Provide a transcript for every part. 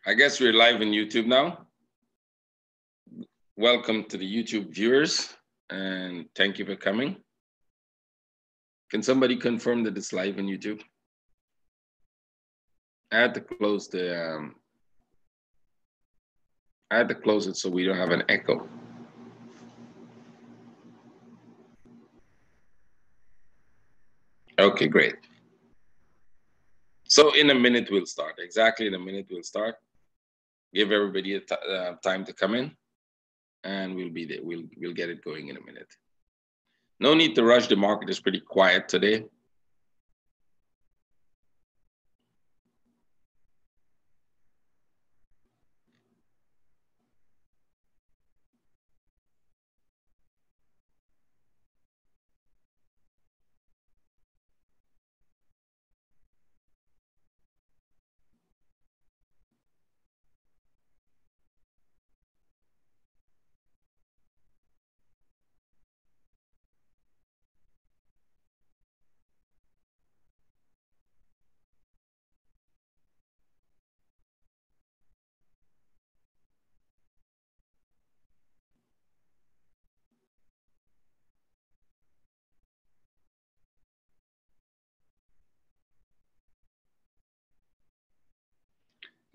I guess we're live on YouTube now. Welcome to the YouTube viewers, and thank you for coming. Can somebody confirm that it's live on YouTube? I had to close it so we don't have an echo. Okay, great. So in a minute we'll start. Exactly in a minute we'll start. Give everybody time to come in, and we'll be there. We'll get it going in a minute. No need to rush. The market is pretty quiet today.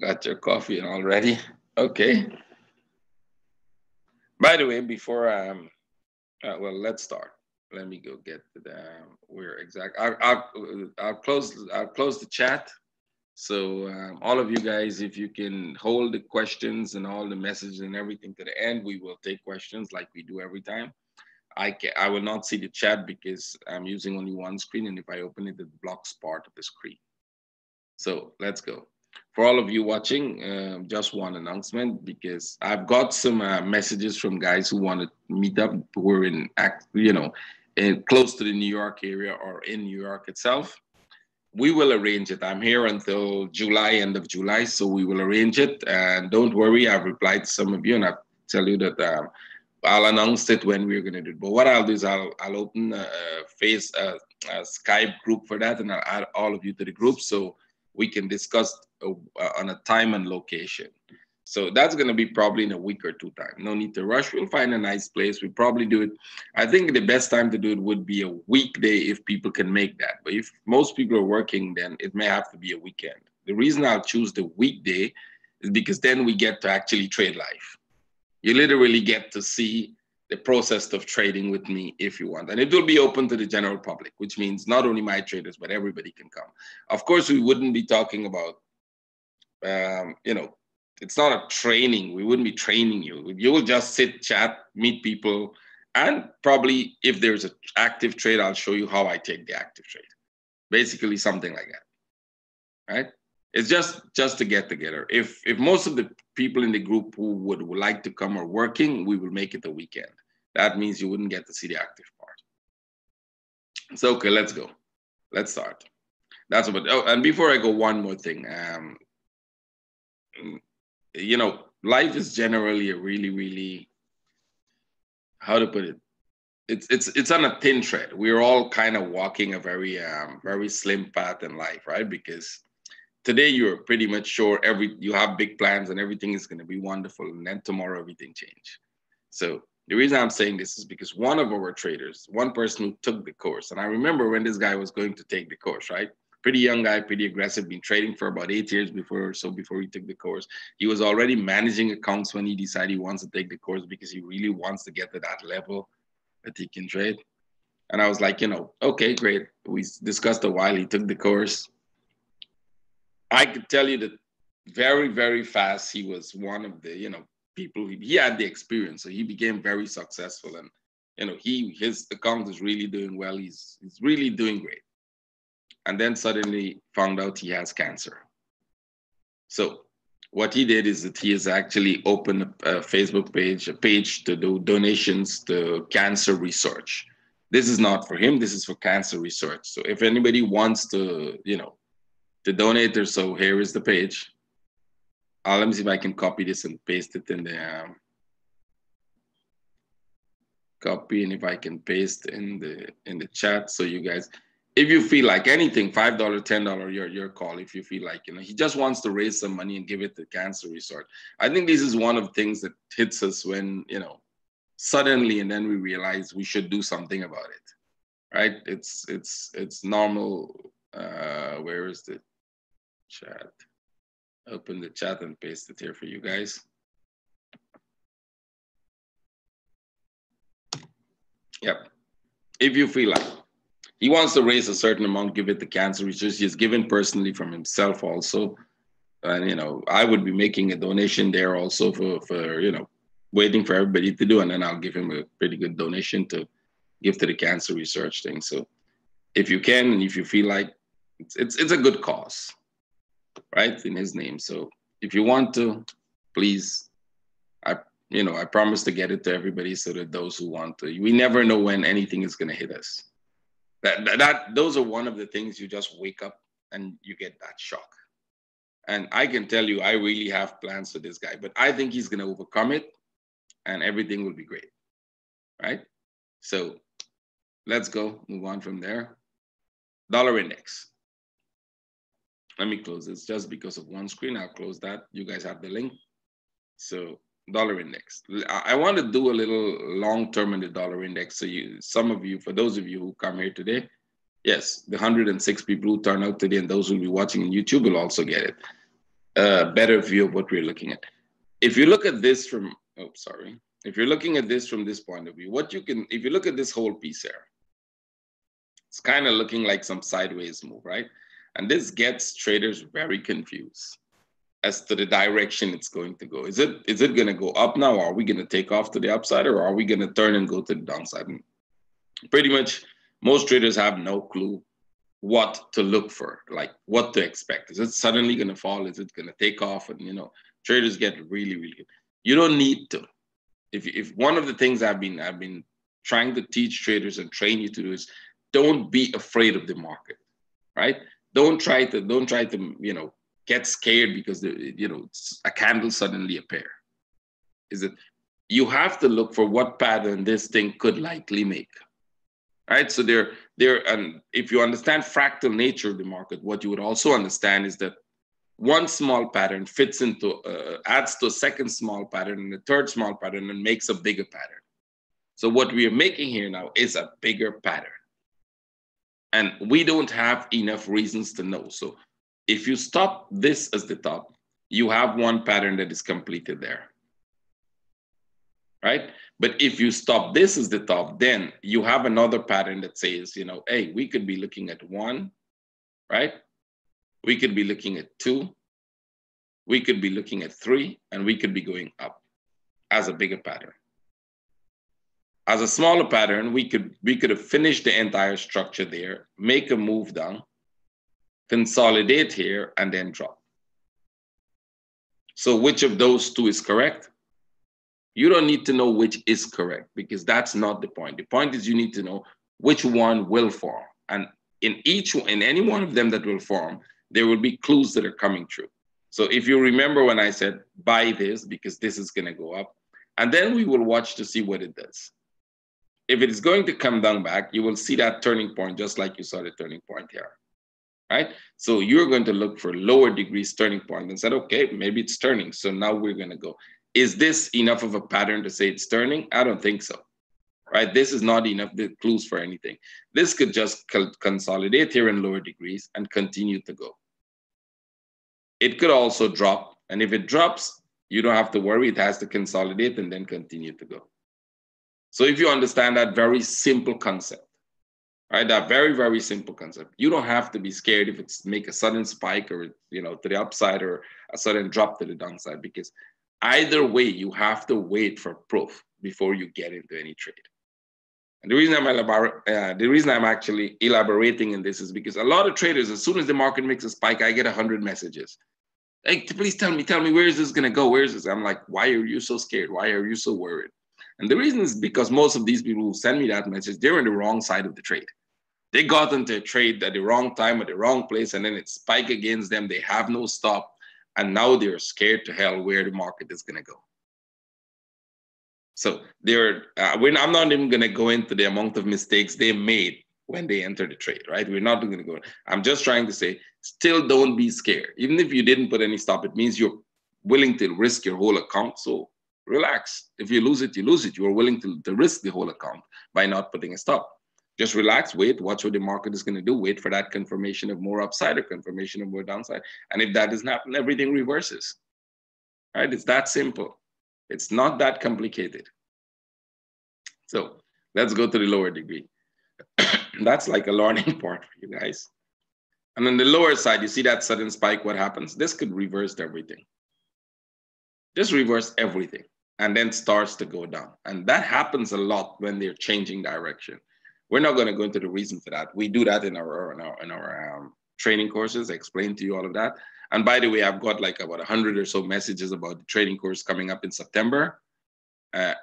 Got your coffee already? Okay. By the way, before well, let's start. Let me go get to the where exact. I'll close the chat. So all of you guys, if you can hold the questions and all the messages and everything to the end, we will take questions like we do every time. I will not see the chat because I'm using only one screen, and if I open it, it blocks part of the screen. So let's go. For all of you watching, just one announcement, because I've got some messages from guys who want to meet up, who are in close to the New York area or in New York itself. We will arrange it. I'm here until July, end of July, so we will arrange it. And don't worry, I've replied to some of you, and I'll tell you that I'll announce it when we're going to do it. But what I'll do is I'll open a Skype group for that, and I'll add all of you to the group so we can discuss on a time and location. So that's going to be probably in a week or two time. No need to rush. We'll find a nice place. We'll probably do it. I think the best time to do it would be a weekday if people can make that. But if most people are working, then it may have to be a weekend. The reason I'll choose the weekday is because then we get to actually trade live. You literally get to see the process of trading with me if you want. And it will be open to the general public, which means not only my traders, but everybody can come. Of course, we wouldn't be talking about, it's not a training. We wouldn't be training you. You will just sit, chat, meet people, and probably if there's an active trade, I'll show you how I take the active trade. Basically something like that, right? It's just to get together. If most of the people in the group who would like to come are working, we will make it a weekend. That means you wouldn't get to see the active part. So okay, let's go. Let's start. That's about. Oh, and before I go, one more thing. Life is generally a really, really, how to put it. It's on a thin thread. We're all kind of walking a very very slim path in life, right? Because today you're pretty much sure you have big plans and everything is going to be wonderful, and then tomorrow everything change. So the reason I'm saying this is because one of our traders, one person who took the course, and I remember when this guy was going to take the course, right? Pretty young guy, pretty aggressive, been trading for about 8 years before he took the course. He was already managing accounts when he decided he wants to take the course because he really wants to get to that level that he can trade. And I was like, okay, great. We discussed a while. He took the course. I could tell you that very, very fast, he was one of the, people, he had the experience. So he became very successful. And, his account is really doing well. He's really doing great. And then suddenly found out he has cancer. So what he did is that he has actually opened a Facebook page, a page to do donations to cancer research. This is not for him. This is for cancer research. So if anybody wants to, to donate, or so, here is the page. Let me see if I can copy this and paste it in the copy, and if I can paste in the chat, so you guys, if you feel like anything, $5, $10, your call. If you feel like, he just wants to raise some money and give it to cancer research. I think this is one of the things that hits us when, suddenly, and then we realize we should do something about it, right? It's normal. Where is the chat? Open the chat and paste it here for you guys. Yep. If you feel like he wants to raise a certain amount, give it to cancer research. He's given personally from himself also. And, I would be making a donation there also for waiting for everybody to do. And then I'll give him a pretty good donation to give to the cancer research thing. So if you can, and if you feel like it's a good cause, right, in his name. So if you want to, please, I promise to get it to everybody so that those who want to, we never know when anything is going to hit us. Those are one of the things you just wake up and you get that shock. And I can tell you, I really have plans for this guy, but I think he's going to overcome it and everything will be great, right? So let's go, move on from there. Dollar index. Let me close this just because of one screen. I'll close that. You guys have the link. So dollar index. I want to do a little long-term in the dollar index. So for those of you who come here today, yes, the 106 people who turn out today and those who will be watching on YouTube will also get it. A better view of what we're looking at. If you look at this from, if you're looking at this from this point of view, if you look at this whole piece here, it's kind of looking like some sideways move, right? And this gets traders very confused as to the direction it's going to go. Is it going to go up now? Or are we going to take off to the upside, or are we going to turn and go to the downside? And pretty much most traders have no clue what to look for, like what to expect. Is it suddenly going to fall? Is it going to take off? And traders get really, really good. You don't need to. If one of the things I've been trying to teach traders and train you to do is don't be afraid of the market, right? Don't try to get scared because a candle suddenly appear. You have to look for what pattern this thing could likely make, right? So and if you understand fractal nature of the market, what you would also understand is that one small pattern fits into adds to a second small pattern and a third small pattern and makes a bigger pattern. So what we are making here now is a bigger pattern, and we don't have enough reasons to know. So if you stop this as the top, you have one pattern that is completed there, right? But if you stop this as the top, then you have another pattern that says, hey, we could be looking at 1, right? We could be looking at 2, we could be looking at 3, and we could be going up as a bigger pattern. As a smaller pattern, we could have finished the entire structure there, make a move down, consolidate here, and then drop. So which of those two is correct? You don't need to know which is correct because that's not the point. The point is you need to know which one will form. And in any one of them that will form, there will be clues that are coming through. So if you remember when I said buy this because this is going to go up, and then we will watch to see what it does. If it is going to come down back, you will see that turning point just like you saw the turning point here. Right? So you're going to look for lower degrees turning point and said, okay, maybe it's turning. So now we're going to go. Is this enough of a pattern to say it's turning? I don't think so. Right? This is not enough clues for anything. This could just consolidate here in lower degrees and continue to go. It could also drop. And if it drops, you don't have to worry. It has to consolidate and then continue to go. So if you understand that very simple concept, right? That very, very simple concept. You don't have to be scared if it's make a sudden spike or, to the upside or a sudden drop to the downside, because either way, you have to wait for proof before you get into any trade. And the reason I'm actually elaborating in this is because a lot of traders, as soon as the market makes a spike, I get 100 messages. Hey, please tell me, where is this going to go? Where is this? I'm like, why are you so scared? Why are you so worried? And the reason is because most of these people who send me that message, they're on the wrong side of the trade. They got into a trade at the wrong time, at the wrong place, and then it spiked against them. They have no stop. And now they're scared to hell where the market is going to go. So I'm not even going to go into the amount of mistakes they made when they enter the trade, right? We're not going to go. I'm just trying to say, still don't be scared. Even if you didn't put any stop, it means you're willing to risk your whole account. So relax. If you lose it, you lose it. You're willing to risk the whole account by not putting a stop. Just relax, wait, watch what the market is going to do, wait for that confirmation of more upside or confirmation of more downside. And if that doesn't happen, everything reverses, right? It's that simple. It's not that complicated. So let's go to the lower degree. That's like a learning part for you guys. And on the lower side, you see that sudden spike, what happens? This could reverse everything. Just reverse everything and then starts to go down. And that happens a lot when they're changing direction. We're not going to go into the reason for that. We do that in our training courses, explain to you all of that. And by the way, I've got like about 100 or so messages about the training course coming up in September.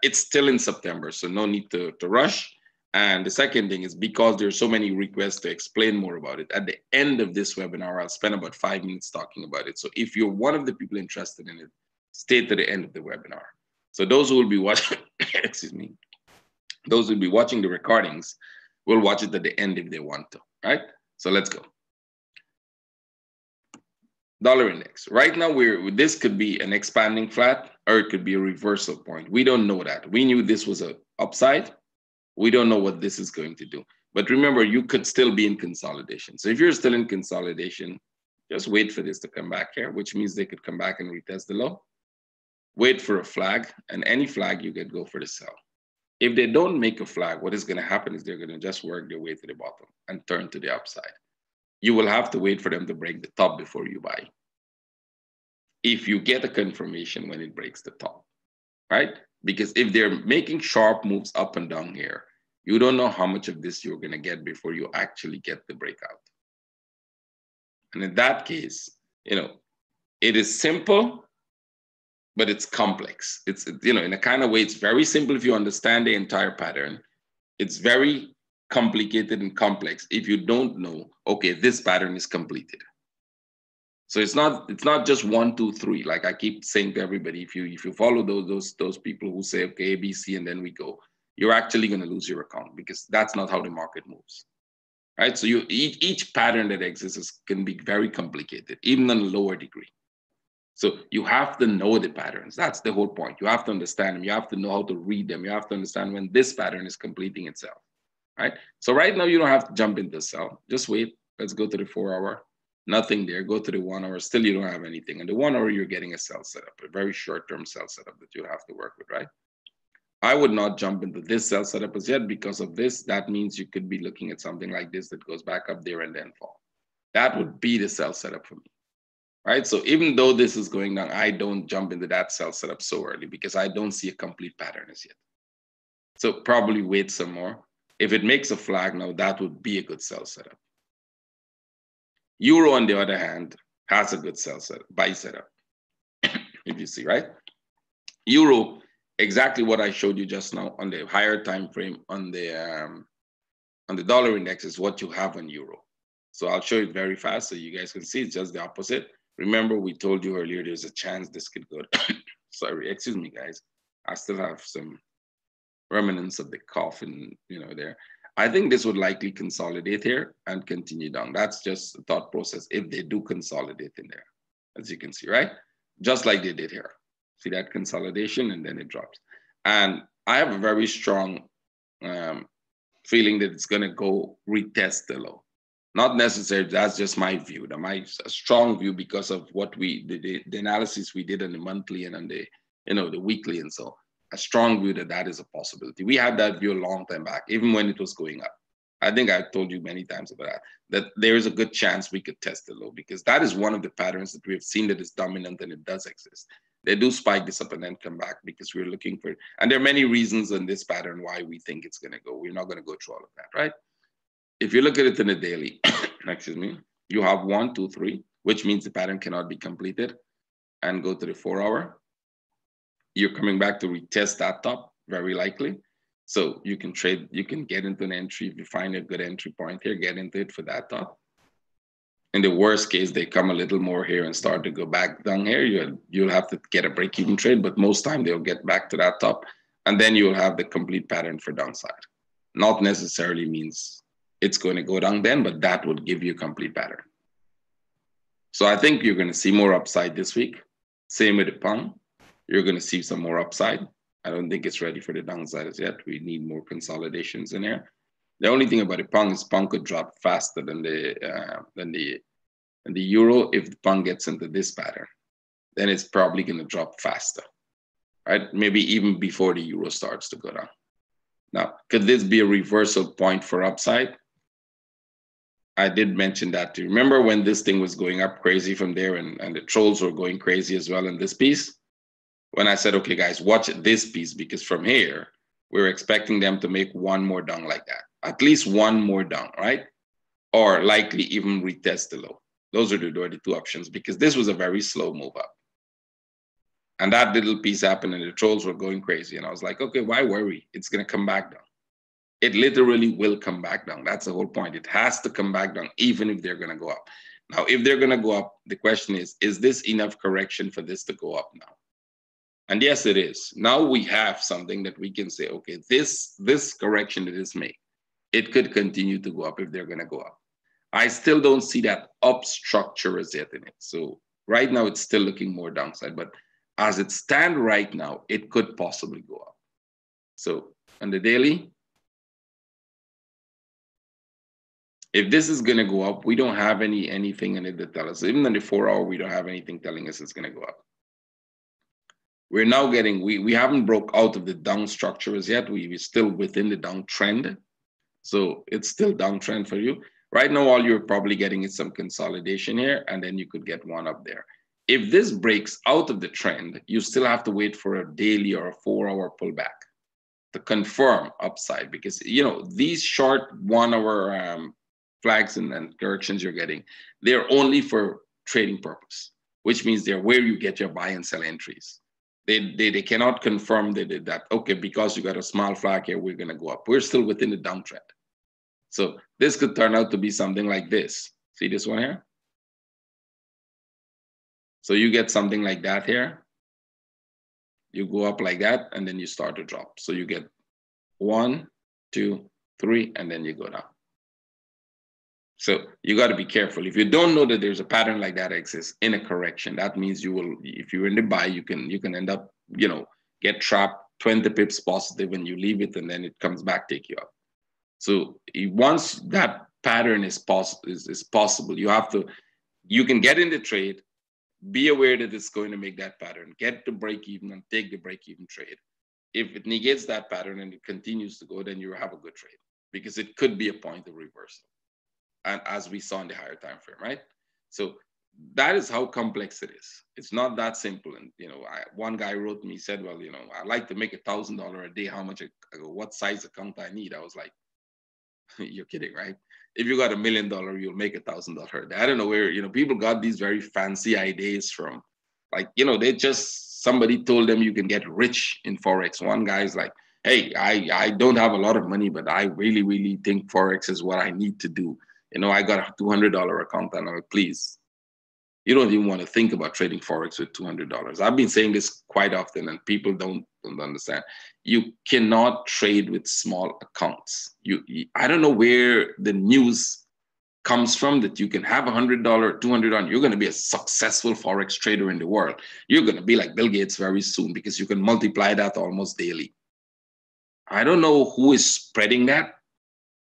It's still in September, so no need to rush. And the second thing is because there's so many requests to explain more about it, at the end of this webinar, I'll spend about 5 minutes talking about it. So if you're one of the people interested in it, stay to the end of the webinar. So those who will be watching, excuse me, those who will be watching the recordings will watch it at the end if they want to, right? So let's go. Dollar index. Right now, this could be an expanding flat or it could be a reversal point. We don't know that. We knew this was an upside. We don't know what this is going to do. But remember, you could still be in consolidation. So if you're still in consolidation, just wait for this to come back here, which means they could come back and retest the low. Wait for a flag, and any flag you could go for the sell. If they don't make a flag, what is going to happen is they're going to just work their way to the bottom and turn to the upside. You will have to wait for them to break the top before you buy. If you get a confirmation when it breaks the top, right? Because if they're making sharp moves up and down here, you don't know how much of this you're going to get before you actually get the breakout. And in that case, it is simple, but it's complex. It's, in a kind of way, it's very simple if you understand the entire pattern. It's very complicated and complex if you don't know, okay, this pattern is completed. So it's not just 1, 2, 3. Like I keep saying to everybody, if you follow those people who say, okay, A, B, C, and then we go, you're actually going to lose your account because that's not how the market moves, right? So each pattern that exists can be very complicated, even on a lower degree. So you have to know the patterns. That's the whole point. You have to understand them. You have to know how to read them. You have to understand when this pattern is completing itself, right? So right now you don't have to jump into the sell. Just wait. Let's go to the 4 hour. Nothing there. Go to the 1 hour. Still, you don't have anything. And the 1 hour, you're getting a sell setup, a very short-term sell setup that you have to work with, right? I would not jump into this sell setup as yet because of this. That means you could be looking at something like this that goes back up there and then fall. That would be the sell setup for me, right? So even though this is going down, I don't jump into that sell setup so early because I don't see a complete pattern as yet. So probably wait some more. If it makes a flag now, that would be a good sell setup. Euro, on the other hand, has a good sell setup, buy setup, if you see, right? Euro, exactly what I showed you just now on the higher time frame on the dollar index is what you have on euro. So I'll show it very fast so you guys can see it's just the opposite. Remember, we told you earlier there's a chance this could go. Sorry, excuse me, guys. I still have some remnants of the cough there. I think this would likely consolidate here and continue down. That's just a thought process if they do consolidate in there, as you can see, right? Just like they did here. See that consolidation and then it drops. And I have a very strong feeling that it's going to go retest the low. Not necessarily, that's just my view. My strong view because of what the analysis we did on the monthly and on the, the weekly and so. A strong view that is a possibility. We had that view a long time back, even when it was going up. I think I've told you many times about that there is a good chance we could test the low because that is one of the patterns that we have seen that is dominant and it does exist. They do spike this up and then come back because we're looking for it. And there are many reasons in this pattern why we think it's going to go. We're not going to go through all of that, right? If you look at it in a daily, excuse me, you have 1, 2, 3, which means the pattern cannot be completed, and go to the 4 hour. You're coming back to retest that top, very likely. So you can trade, you can get into an entry. If you find a good entry point here, get into it for that top. In the worst case, they come a little more here and start to go back down here. You'll have to get a break-even trade, but most time they'll get back to that top. And then you'll have the complete pattern for downside. Not necessarily means it's going to go down then, but that would give you a complete pattern. So I think you're going to see more upside this week. Same with the pound. You're going to see some more upside. I don't think it's ready for the downside as yet. We need more consolidations in here. The only thing about the pound is pound could drop faster than the euro if the pound gets into this pattern. Then it's probably going to drop faster, right? Maybe even before the euro starts to go down. Now, could this be a reversal point for upside? I did mention that too. Remember when this thing was going up crazy from there and the trolls were going crazy as well in this piece? When I said, okay, guys, watch this piece, because from here, we're expecting them to make one more down like that. At least one more down, right? Or likely even retest the low. Those are the two options, because this was a very slow move up. And that little piece happened and the trolls were going crazy. And I was like, okay, why worry? It's going to come back down. It literally will come back down. That's the whole point. It has to come back down, even if they're going to go up. Now, if they're going to go up, the question is this enough correction for this to go up now? And yes, it is. Now we have something that we can say, okay, this correction that is made, it could continue to go up if they're going to go up. I still don't see that up structure as yet in it. So right now, it's still looking more downside. But as it stands right now, it could possibly go up. So on the daily, if this is going to go up, we don't have anything in it that tells us. Even on the 4 hour, we don't have anything telling us it's going to go up. We're now getting, we haven't broke out of the down structure as yet. We're still within the downtrend. So it's still downtrend for you. Right now, all you're probably getting is some consolidation here, and then you could get one up there. If this breaks out of the trend, you still have to wait for a daily or a 4 hour pullback to confirm upside, because, you know, these short 1 hour flags and corrections you're getting, they're only for trading purpose, which means they're where you get your buy and sell entries. They cannot confirm that, okay, because you got a small flag here, we're going to go up. We're still within the downtrend. So this could turn out to be something like this. See this one here? So you get something like that here. You go up like that, and then you start to drop. So you get 1, 2, 3, and then you go down. So you got to be careful. If you don't know that there's a pattern like that exists in a correction, that means you will, if you're in the buy, you can end up, you know, get trapped 20 pips positive and you leave it, and then it comes back, take you up. So once that pattern is possible, you can get in the trade, be aware that it's going to make that pattern, get the break even and take the break even trade. If it negates that pattern and it continues to go, then you have a good trade, because it could be a point of reversal. And as we saw in the higher time frame, right? So that is how complex it is. It's not that simple. And, you know, one guy wrote me, said, well, you know, I'd like to make $1,000 a day. How much? I go, what size account I need? I was like, you're kidding, right? If you got $1 million, you'll make $1,000 a day. I don't know where, you know, people got these very fancy ideas from. Like, you know, somebody told them you can get rich in Forex. One guy's like, hey, I don't have a lot of money, but I really, really think Forex is what I need to do. You know, I got a $200 account, and I'm like, please, you don't even want to think about trading Forex with $200. I've been saying this quite often, and people don't understand. You cannot trade with small accounts. I don't know where the news comes from that you can have $100, $200 you're going to be a successful Forex trader in the world. You're going to be like Bill Gates very soon, because you can multiply that almost daily. I don't know who is spreading that.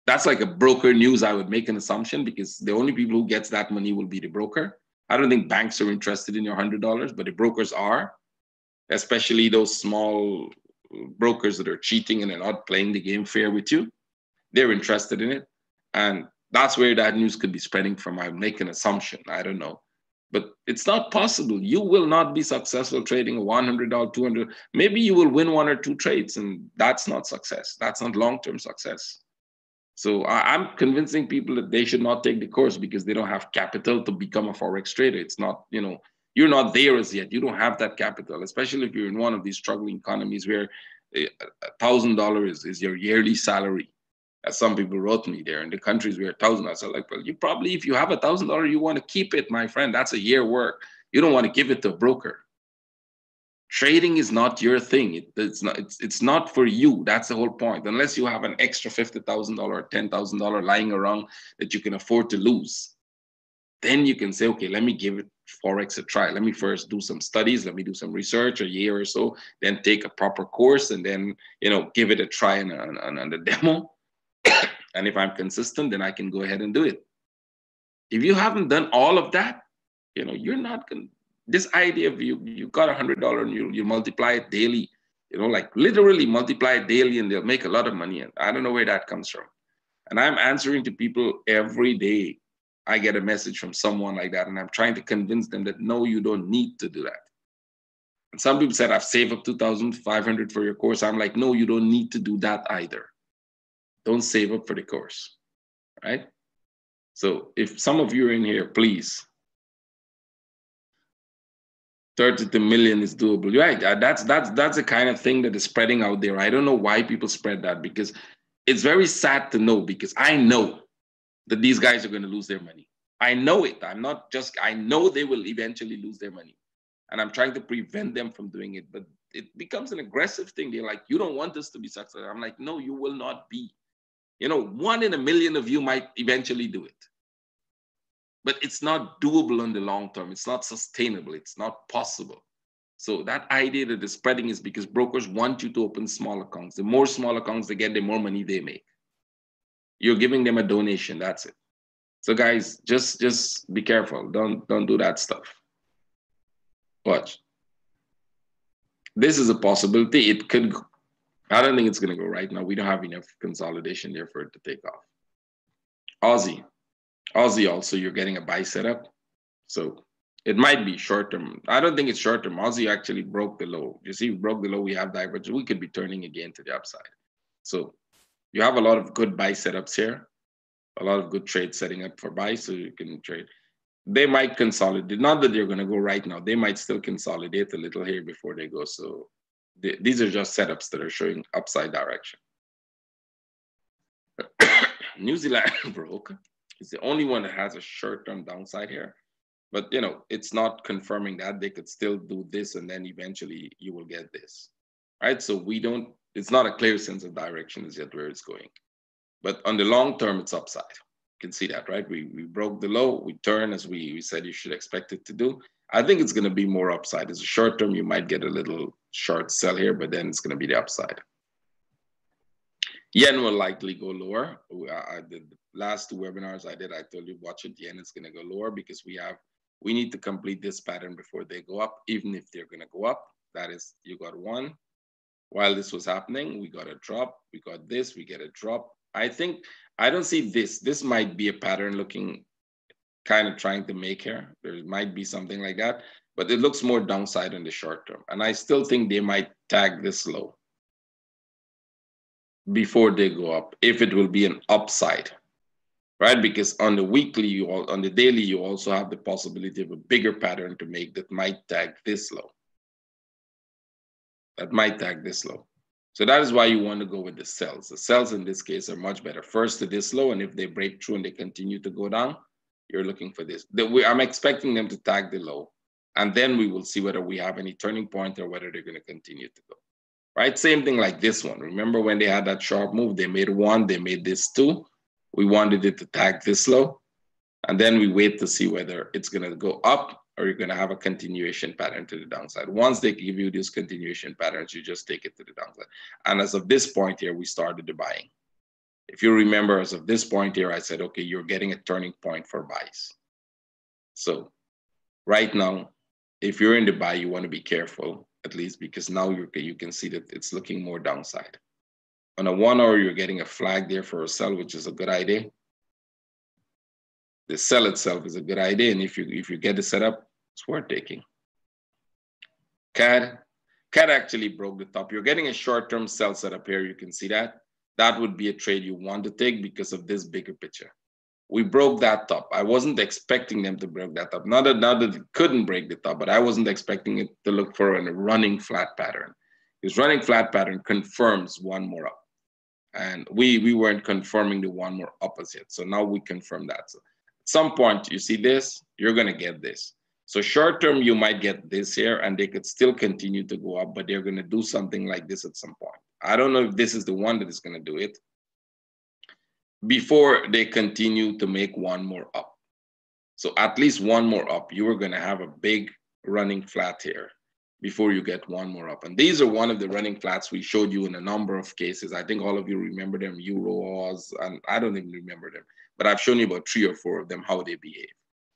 That's like a broker news, I would make an assumption, because the only people who gets that money will be the broker. I don't think banks are interested in your $100, but the brokers are, especially those small brokers that are cheating and are not playing the game fair with you. They're interested in it. And that's where that news could be spreading from. I make an assumption. I don't know. But it's not possible. You will not be successful trading a $100, $200. Maybe you will win 1 or 2 trades, and that's not success. That's not long-term success. So I'm convincing people that they should not take the course, because they don't have capital to become a Forex trader. It's not, you know, you're not there as yet. You don't have that capital, especially if you're in one of these struggling economies where $1,000 is your yearly salary. As some people wrote me there, in the countries where $1,000, I said, like, well, you probably, if you have $1,000, you want to keep it, my friend. That's a year work. You don't want to give it to a broker. Trading is not your thing. It's not for you. That's the whole point. Unless you have an extra $50,000 or $10,000 lying around that you can afford to lose, then you can say, okay, let me give it Forex a try. Let me first do some studies. Let me do some research, a year or so, then take a proper course, and then, give it a try on the demo. And if I'm consistent, then I can go ahead and do it. If you haven't done all of that, you're not going to, this idea of you got $100 and you multiply it daily, like literally multiply it daily and they'll make a lot of money. And I don't know where that comes from. And I'm answering to people every day. I get a message from someone like that, and I'm trying to convince them that no, you don't need to do that. And some people said, I've saved up $2,500 for your course. I'm like, no, you don't need to do that either. Don't save up for the course, right? So if some of you are in here, please, 30 to million is doable. Right? That's the kind of thing that is spreading out there. I don't know why people spread that, because it's very sad to know, because I know that these guys are going to lose their money. I know it. I know they will eventually lose their money. And I'm trying to prevent them from doing it. But it becomes an aggressive thing. They're like, you don't want us to be successful. I'm like, no, you will not be. 1 in a million of you might eventually do it. But it's not doable in the long term. It's not sustainable. It's not possible. So that idea that is spreading is because brokers want you to open small accounts. The more small accounts they get, the more money they make. You're giving them a donation. That's it. So guys, just be careful. Don't do that stuff. Watch. This is a possibility. It could. I don't think it's going to go right now. We don't have enough consolidation there for it to take off. Aussie also, you're getting a buy setup. So it might be short term. I don't think it's short term. Aussie actually broke the low. You see, we broke the low. We have divergence. We could be turning again to the upside. So you have a lot of good buy setups here. A lot of good trades setting up for buy, so you can trade. They might consolidate. Not that they're going to go right now. They might still consolidate a little here before they go. So these are just setups that are showing upside direction. New Zealand broke. It's the only one that has a short-term downside here. But, it's not confirming that. They could still do this, and then eventually you will get this. Right? So it's not a clear sense of direction as yet where it's going. But on the long term, it's upside. You can see that, right? We broke the low. We turn as we said you should expect it to do. I think it's going to be more upside. As a short term, you might get a little short sell here, but then it's going to be the upside. Yen will likely go lower. I did the last 2 webinars I did. I told you, watch it. Yen is going to go lower because we need to complete this pattern before they go up, even if they're going to go up. That is, you got one. While this was happening, we got a drop. We got this. We get a drop. I don't see this. This might be a pattern looking kind of trying to make here. There might be something like that, but it looks more downside in the short term. And I still think they might tag this low before they go up, if it will be an upside, right? Because on the weekly, on the daily, you also have the possibility of a bigger pattern to make that might tag this low. That might tag this low. So that is why you want to go with the sells. The sells in this case are much better. First to this low, and if they break through and they continue to go down, you're looking for this. I'm expecting them to tag the low, and then we will see whether we have any turning point or whether they're going to continue to go. Right? Same thing like this one. Remember when they had that sharp move, they made 1, they made this 2. We wanted it to tag this low, and then we wait to see whether it's going to go up or you're going to have a continuation pattern to the downside. Once they give you these continuation patterns, you just take it to the downside. And as of this point here, we started the buying. If you remember, as of this point here, I said, okay, you're getting a turning point for buys. So right now, if you're in the buy, you want to be careful, at least because now you can see that it's looking more downside. On a 1 hour, you're getting a flag there for a sell, which is a good idea. The sell itself is a good idea, and if you get the setup, it's worth taking. CAD actually broke the top. You're getting a short-term sell setup here. You can see that. That would be a trade you want to take because of this bigger picture. We broke that top. I wasn't expecting them to break that top. Not that it couldn't break the top, but I wasn't expecting it to look for a running flat pattern. This running flat pattern confirms one more up. And we weren't confirming the one more up as yet. So now we confirm that. So at some point, you see this, you're going to get this. So short term, you might get this here and they could still continue to go up, but they're going to do something like this at some point. I don't know if this is the one that is going to do it before they continue to make one more up. So at least one more up, you are going to have a big running flat here before you get one more up. And these are one of the running flats we showed you in a number of cases. I think all of you remember them, Euro, Oz, and I don't even remember them, but I've shown you about 3 or 4 of them, how they behave.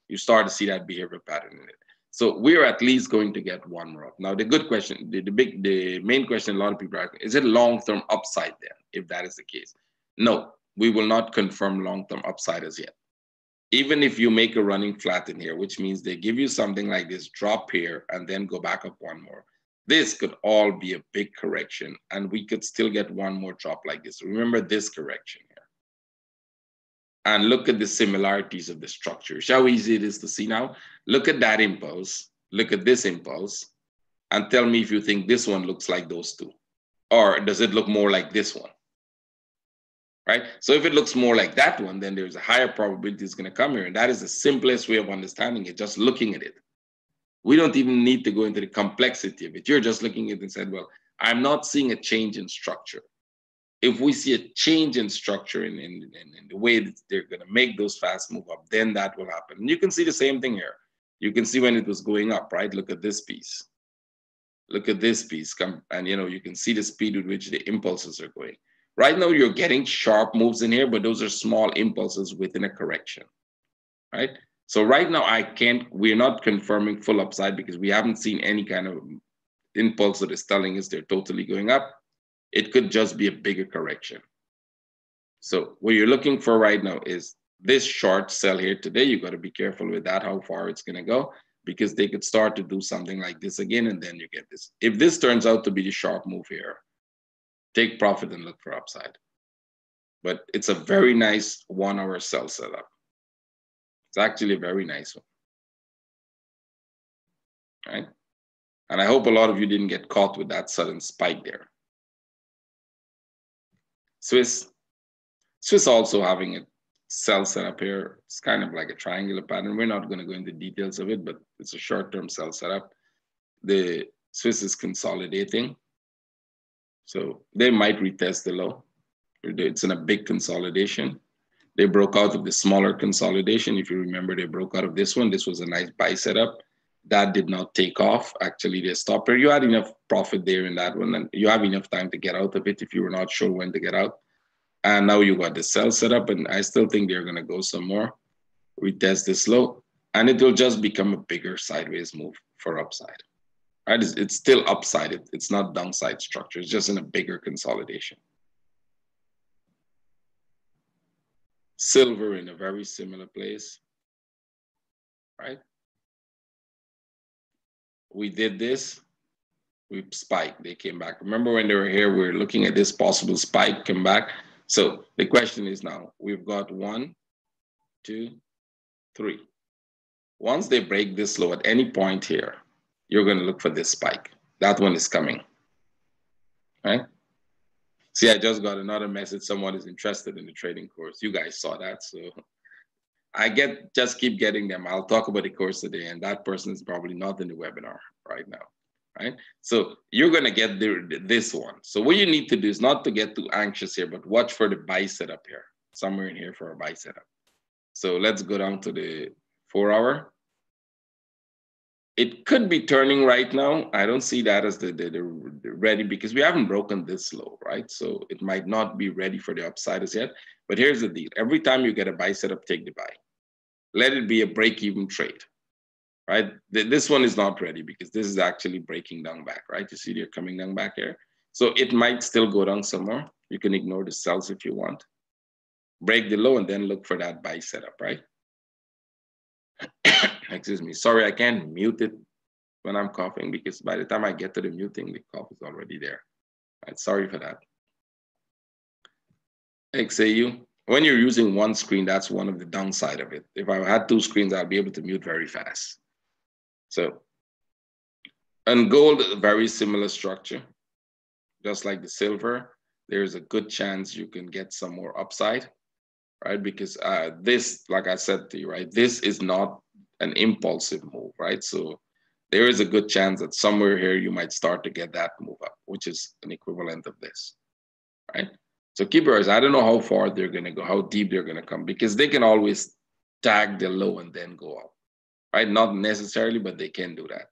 You start to see that behavior pattern in it. So we're at least going to get one more up. Now, the good question, the main question a lot of people are asking, is it long-term upside then, if that is the case? No, we will not confirm long-term upside as yet. Even if you make a running flat in here, which means they give you something like this, drop here, and then go back up one more. This could all be a big correction, and we could still get one more drop like this. Remember this correction here. And look at the similarities of the structure. How easy it is to see now. Look at that impulse. Look at this impulse. And tell me if you think this one looks like those two. Or does it look more like this one? Right? So if it looks more like that one, then there's a higher probability it's going to come here. And that is the simplest way of understanding it, just looking at it. We don't even need to go into the complexity of it. You're just looking at it and said, well, I'm not seeing a change in structure. If we see a change in structure in the way that they're going to make those fast move up, then that will happen. And you can see the same thing here. You can see when it was going up, right? Look at this piece. Look at this piece. And you can see the speed with which the impulses are going. Right now, you're getting sharp moves in here, but those are small impulses within a correction, right? So right now, we're not confirming full upside because we haven't seen any kind of impulse that is telling us they're totally going up. It could just be a bigger correction. So what you're looking for right now is this short sell here today. You got to be careful with that, how far it's going to go, because they could start to do something like this again, and then you get this. If this turns out to be the sharp move here, take profit and look for upside. But it's a very nice 1 hour sell setup. It's actually a very nice one, right? And I hope a lot of you didn't get caught with that sudden spike there. Swiss also having a sell setup here. It's kind of like a triangular pattern. We're not going to go into details of it, but it's a short-term sell setup. The Swiss is consolidating. So they might retest the low. It's in a big consolidation. They broke out of the smaller consolidation. If you remember, they broke out of this one. This was a nice buy setup. That did not take off. Actually, they stopped here. You had enough profit there in that one, and you have enough time to get out of it if you were not sure when to get out. And now you got the sell setup, and I still think they're going to go some more, retest this low, and it will just become a bigger sideways move for upside. Right? It's still upside. It's not downside structure. It's just in a bigger consolidation. Silver in a very similar place, right? We did this, we spiked, they came back. Remember when they were here, we were looking at this possible spike, come back. So the question is now, we've got 1, 2, 3. Once they break this low at any point here, you're going to look for this spike. That one is coming, right? See, I just got another message. Someone is interested in the trading course. You guys saw that. So just keep getting them. I'll talk about the course today, and that person is probably not in the webinar right now, right? So you're going to get this one. So what you need to do is not to get too anxious here, but watch for the buy setup here, somewhere in here for a buy setup. So let's go down to the 4 hour. It could be turning right now. I don't see that as the ready because we haven't broken this low, right? So it might not be ready for the upside as yet. But here's the deal. Every time you get a buy setup, take the buy. Let it be a break-even trade, right? This one is not ready because this is actually breaking down back, right? You see they're coming down back here. So it might still go down some more. You can ignore the sells if you want. Break the low and then look for that buy setup, right? Excuse me. Sorry, I can't mute it when I'm coughing because by the time I get to the muting, the cough is already there. Right, sorry for that. XAU. When you're using one screen, that's one of the downside of it. If I had 2 screens, I'll be able to mute very fast. So, and gold, very similar structure. Just like the silver, there's a good chance you can get some more upside, right? Because this, like I said to you, right, this is not an impulsive move, right? So there is a good chance that somewhere here you might start to get that move up, which is an equivalent of this, right? So keep your eyes. I don't know how far they're going to go, how deep they're going to come, because they can always tag the low and then go up, right? Not necessarily, but they can do that.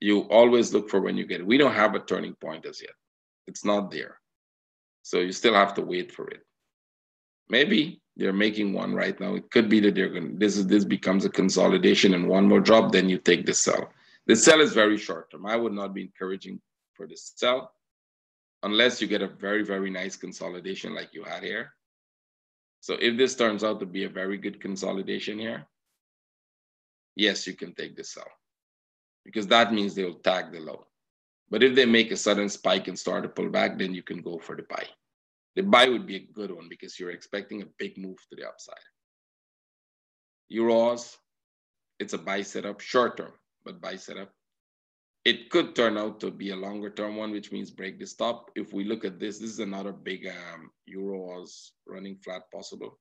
You always look for when you get it. We don't have a turning point as yet. It's not there. So you still have to wait for it. Maybe they're making one right now. It could be that they're going to, this becomes a consolidation and one more drop, then you take the sell. The sell is very short term. I would not be encouraging for the sell unless you get a very, very nice consolidation like you had here. So if this turns out to be a very good consolidation here, yes, you can take the sell because that means they'll tag the low. But if they make a sudden spike and start to pull back, then you can go for the buy. The buy would be a good one because you're expecting a big move to the upside. Euros, it's a buy setup, short term, but buy setup. It could turn out to be a longer term one, which means break the stop. If we look at this, this is another big Euros running flat possible.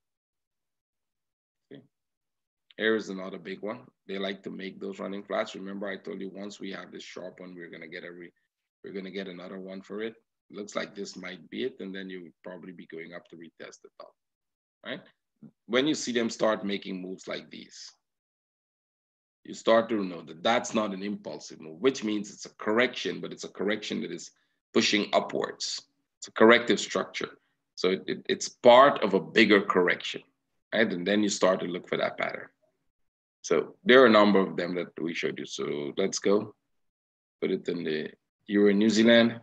Okay. Here is another big one. They like to make those running flats. Remember, I told you once we have this sharp one, we're gonna get another one for it. Looks like this might be it, and then you would probably be going up to retest the top, right? When you see them start making moves like these, you start to know that that's not an impulsive move, which means it's a correction, but it's a correction that is pushing upwards. It's a corrective structure. So it's part of a bigger correction, right? And then you start to look for that pattern. So there are a number of them that we showed you. So let's go put it in the Euro New Zealand.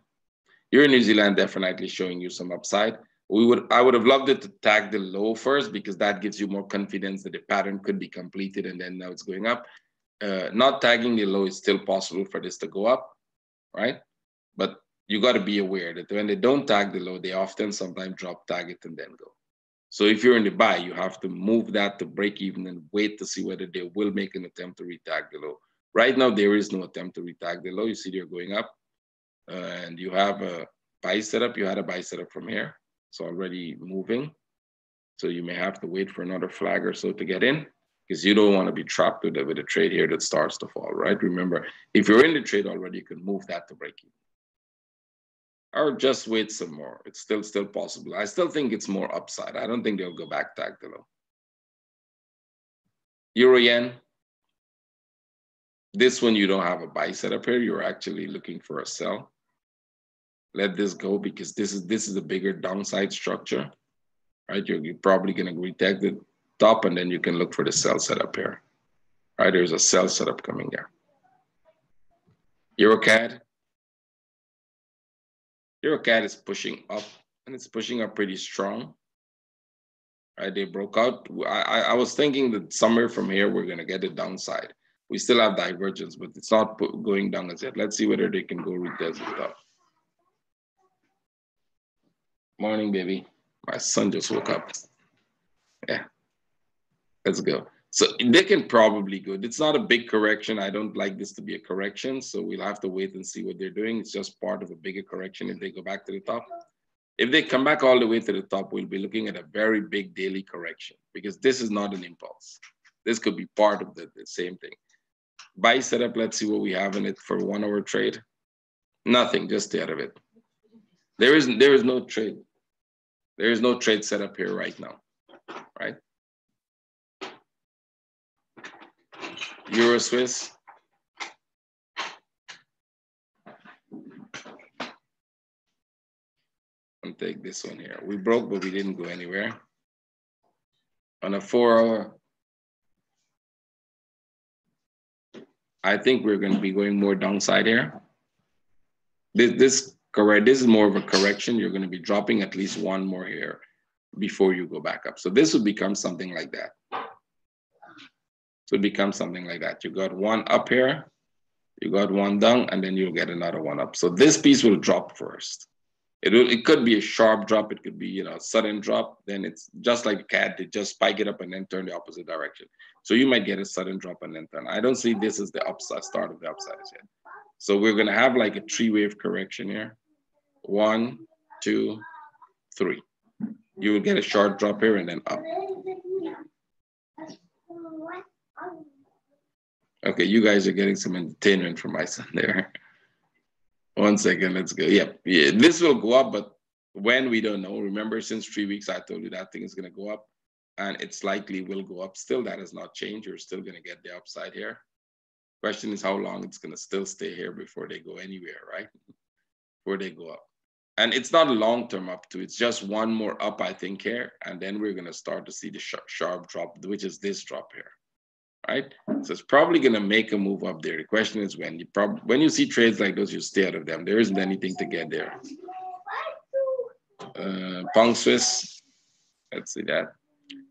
Euro New Zealand definitely showing you some upside. I would have loved it to tag the low first because that gives you more confidence that the pattern could be completed and then now it's going up. Not tagging the low is still possible for this to go up, right? But you got to be aware that when they don't tag the low, they often sometimes drop, tag it, and then go. So if you're in the buy, you have to move that to break even and wait to see whether they will make an attempt to retag the low. Right now, there is no attempt to retag the low. You see they're going up. And you have a buy setup. You had a buy setup from here. It's already moving. So you may have to wait for another flag or so to get in because you don't want to be trapped with a trade here that starts to fall, right? Remember, if you're in the trade already, you can move that to break even. Or just wait some more. It's still possible. I still think it's more upside. I don't think they'll go back tag the low. Euro yen. This one, you don't have a buy setup here. You're actually looking for a sell. Let this go because this is a bigger downside structure, right? You're probably going to retag the top and then you can look for the sell setup here, right? There's a sell setup coming there. EuroCAD. EuroCAD is pushing up and it's pushing up pretty strong, right? They broke out. I was thinking that somewhere from here, we're going to get a downside. We still have divergence, but it's not going down as yet. Let's see whether they can go retest the top. Morning, baby. My son just woke up. Yeah, let's go. So they can probably go. It's not a big correction. I don't like this to be a correction. So we'll have to wait and see what they're doing. It's just part of a bigger correction if they go back to the top. If they come back all the way to the top, we'll be looking at a very big daily correction because this is not an impulse. This could be part of the same thing. Buy setup, let's see what we have in it for 1 hour trade. Nothing, just stay out of it. There is no trade. There is no trade setup here right now, right? Euro Swiss. And take this one here. We broke, but we didn't go anywhere. On a 4 hour, I think we're going to be going more downside here. This is more of a correction. You're going to be dropping at least one more here before you go back up. So this would become something like that. So it becomes something like that. You got one up here, you got one down, and then you'll get another one up. So this piece will drop first. It could be a sharp drop. It could be, a sudden drop. Then it's just like a cat. They just spike it up and then turn the opposite direction. So you might get a sudden drop and then turn. I don't see this as the upside, start of the upside yet. So we're going to have like a 3-wave correction here. 1, 2, 3. You will get a short drop here and then up. Okay, you guys are getting some entertainment from my son there. 1 second, let's go. Yep, yeah, this will go up, but when we don't know. Remember, since 3 weeks, I told you that thing is going to go up, and it's likely will go up. Still, that has not changed. You're still going to get the upside here. Question is how long it's going to still stay here before they go anywhere, right? Before they go up. And it's not a long-term up to, it's just one more up, I think, here. And then we're going to start to see the sharp drop, which is this drop here, right? So it's probably going to make a move up there. The question is when. When you see trades like those, you stay out of them. There isn't anything to get there. Pound Swiss, let's see that.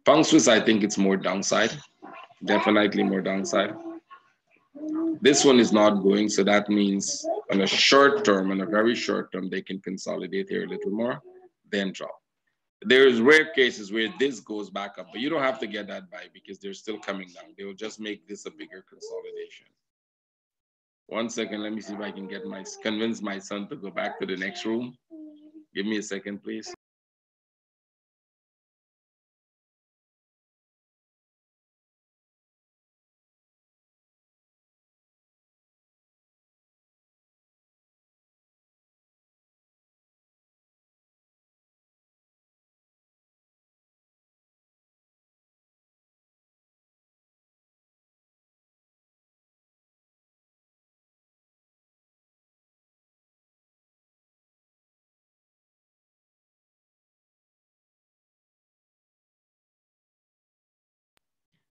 Pound Swiss, I think it's more downside. Definitely more downside. This one is not going, so that means on a short term, on a very short term, they can consolidate here a little more, then drop. There's rare cases where this goes back up, but you don't have to get that buy because they're still coming down. They will just make this a bigger consolidation. 1 second, let me see if I can convince my son to go back to the next room. Give me a second, please.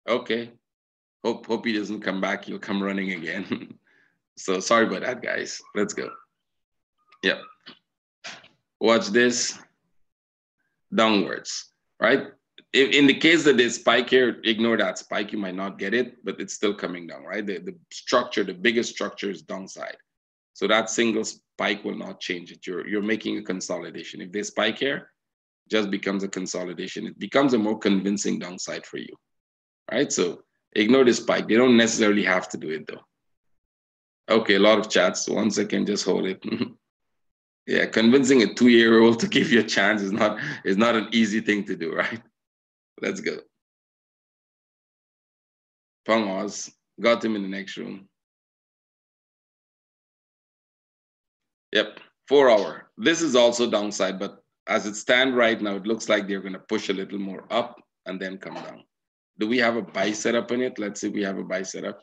Okay. Hope he doesn't come back. He'll come running again. So sorry about that, guys. Let's go. Yep. Watch this. Downwards, right? If, in the case that there's spike here, ignore that spike. You might not get it, but it's still coming down, right? The structure, the biggest structure is downside. So that single spike will not change it. You're making a consolidation. If they spike here, just becomes a consolidation. It becomes a more convincing downside for you, right? So ignore the spike. They don't necessarily have to do it though. Okay, a lot of chats. 1 second, just hold it. Yeah, convincing a 2-year-old to give you a chance is not an easy thing to do, right? Let's go. Pangos got him in the next room. Yep, 4 hour. This is also downside, but as it stands right now, it looks like they're going to push a little more up and then come down. Do we have a buy setup in it? Let's see if we have a buy setup.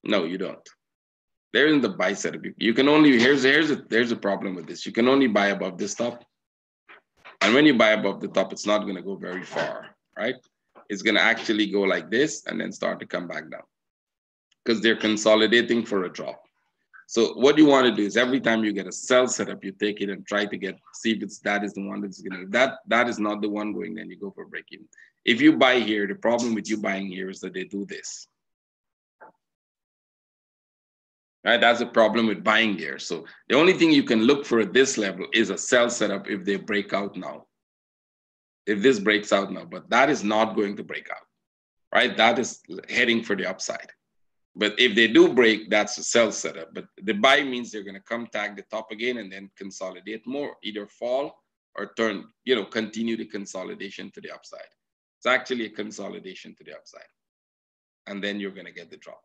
No, you don't. There isn't the buy setup. You can only, here's a problem with this. You can only buy above this top. And when you buy above the top, it's not going to go very far, right? It's going to actually go like this and then start to come back down because they're consolidating for a drop. So what you want to do is every time you get a sell setup, you take it and try to see if that is the one that's going to, that is not the one going, then you go for break even. If you buy here, the problem with you buying here is that they do this. Right, that's a problem with buying here. So the only thing you can look for at this level is a sell setup if they break out now. If this breaks out now, but that is not going to break out, right? That is heading for the upside. But if they do break, that's a sell setup. But the buy means they're going to come tag the top again and then consolidate more, either fall or turn, continue the consolidation to the upside. It's actually a consolidation to the upside. And then you're going to get the drop.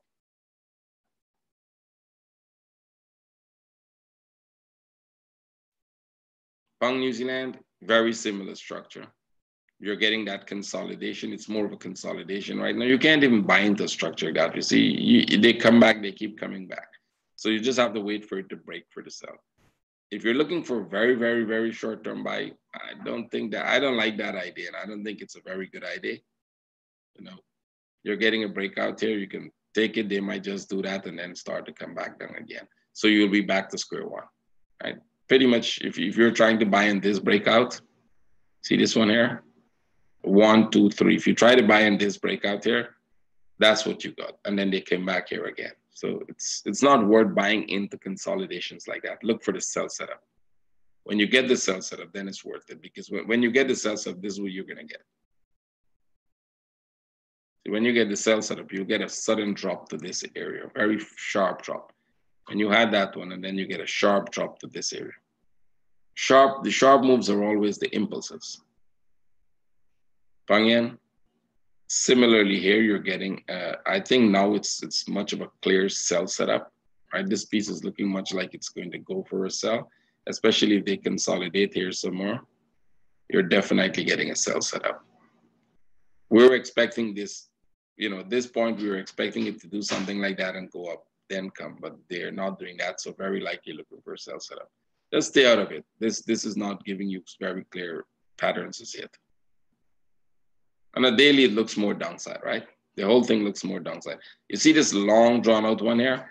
Pound New Zealand, very similar structure. You're getting that consolidation. It's more of a consolidation right now. You can't even buy into a structure like that. You see, they come back, they keep coming back. So you just have to wait for it to break for the sell. If you're looking for a very, very, very short-term buy, I don't like that idea. And I don't think it's a very good idea. You're getting a breakout here. You can take it. They might just do that and then start to come back down again. So you'll be back to square one, right? Pretty much if you're trying to buy in this breakout, see this one here? 1, 2, 3. If you try to buy in this breakout here, that's what you got. And then they came back here again. So it's not worth buying into consolidations like that. Look for the sell setup. When you get the sell setup, then it's worth it because when you get the sell setup, this is what you're going to get. So when you get the sell setup, you'll get a sudden drop to this area, a very sharp drop. And you had that one, and then you get a sharp drop to this area. The sharp moves are always the impulses. Pang Yen, Similarly here, you're getting, I think now it's much of a clear sell setup, right? This piece is looking much like it's going to go for a sell, especially if they consolidate here some more. You're definitely getting a sell setup. We were expecting this, you know, at this point, we were expecting it to do something like that and go up, then come, but they're not doing that. So very likely looking for a sell setup. Just stay out of it. This is not giving you very clear patterns as yet. On a daily, it looks more downside, right? The whole thing looks more downside. You see this long drawn out one here?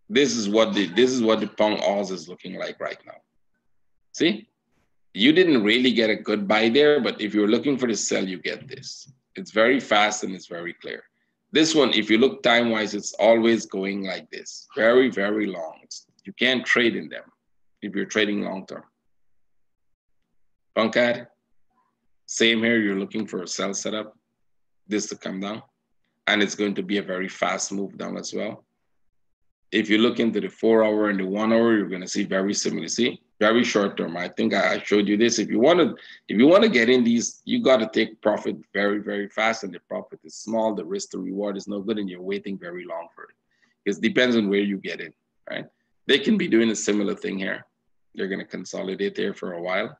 This is what the Pong Oz is looking like right now. See? You didn't really get a good buy there, but if you're looking for the sell, you get this. It's very fast and it's very clear. This one, if you look time-wise, it's always going like this. Very, very long. You can't trade in them if you're trading long-term. Punkad, same here. You're looking for a sell setup, this to come down. And it's going to be a very fast move down as well. If you look into the 4 hour and the 1 hour, you're going to see very similar. See, very short term. I think I showed you this. If you want to get in these, you got to take profit very, very fast, and the profit is small. The risk to reward is no good, and you're waiting very long for it. It depends on where you get in, right? They can be doing a similar thing here. They're going to consolidate there for a while,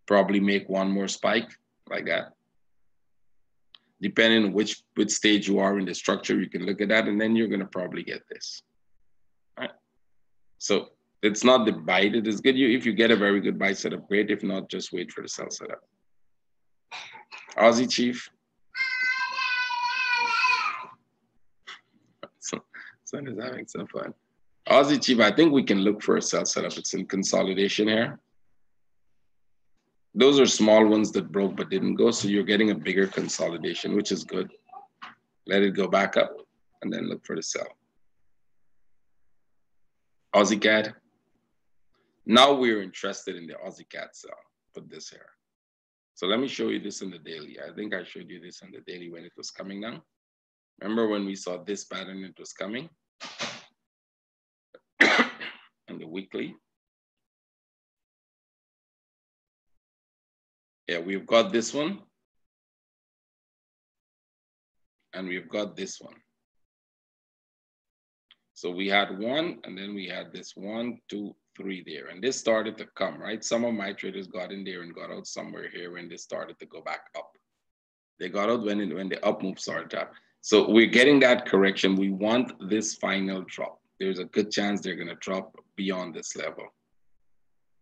probably make one more spike like that. Depending on which stage you are in the structure, you can look at that, and then you're going to probably get this. All right. So it's not the buy that is good. If you get a very good buy setup, great. If not, just wait for the sell setup. Aussie Chief. Son is having some fun. Aussie Chief, I think we can look for a sell setup. It's in consolidation here. Those are small ones that broke but didn't go, so you're getting a bigger consolidation, which is good. Let it go back up and then look for the sell. Aussie CAD. Now we're interested in the Aussie CAD sell. Put this here. So let me show you this in the daily. I think I showed you this in the daily when it was coming down. Remember when we saw this pattern, it was coming? And the weekly. Yeah, we've got this one. And we've got this one. So we had one, and then we had this 1, 2, 3 there. And this started to come, right? Some of my traders got in there and got out somewhere here when they started to go back up. They got out when the up move started up. So we're getting that correction. We want this final drop. There's a good chance they're going to drop beyond this level,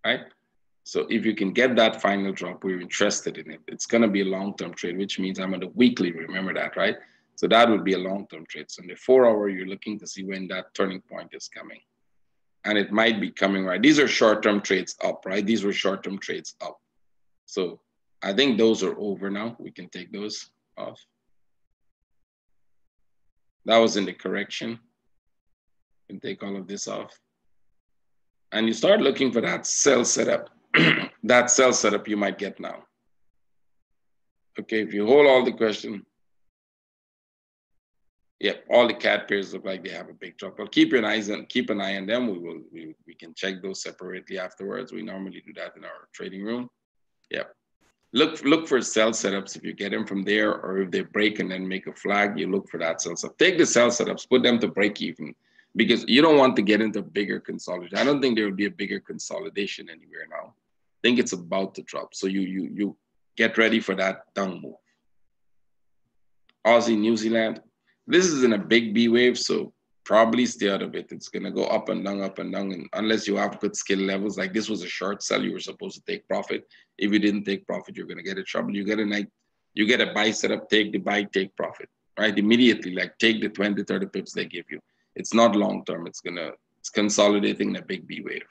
right? So if you can get that final drop, we're interested in it. It's going to be a long-term trade, which means I'm on the weekly. Remember that, right? So that would be a long-term trade. So in the 4 hour, you're looking to see when that turning point is coming. And it might be coming, right? These are short-term trades up, right? These were short-term trades up. So I think those are over now. We can take those off. That was in the correction. You can take all of this off. And you start looking for that sell setup. That sell setup you might get now. Okay, if you hold all the question. Yep, all the cat pairs look like they have a big drop. Well, keep an eye on them. We can check those separately afterwards. We normally do that in our trading room. Yep. Look for sell setups. If you get them from there, or if they break and then make a flag, you look for that sell setup. Take the sell setups, put them to break even, because you don't want to get into bigger consolidation. I don't think there will be a bigger consolidation anywhere now. I think it's about to drop. So you get ready for that down move. Aussie, New Zealand. This is in a big B wave, so probably stay out of it. It's going to go up and down, and unless you have good skill levels. Like this was a short sell, you were supposed to take profit. If you didn't take profit, you're going to get in trouble. You get a buy setup, take the buy, take profit, right? Immediately, like take the 20, 30 pips they give you. It's not long term. It's consolidating in a big B wave.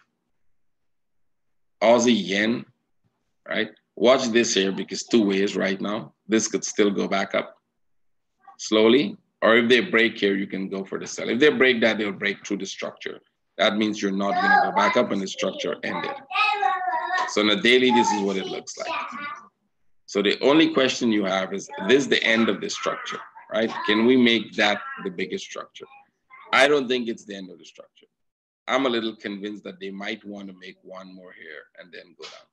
Aussie yen, right? Watch this here, because two ways right now. This could still go back up slowly. Or if they break here, you can go for the sell. If they break that, they'll break through the structure. That means you're not going to go back up and the structure ended. So on a daily, this is what it looks like. So the only question you have is this the end of the structure, right? Can we make that the biggest structure? I don't think it's the end of the structure. I'm a little convinced that they might want to make one more here and then go down.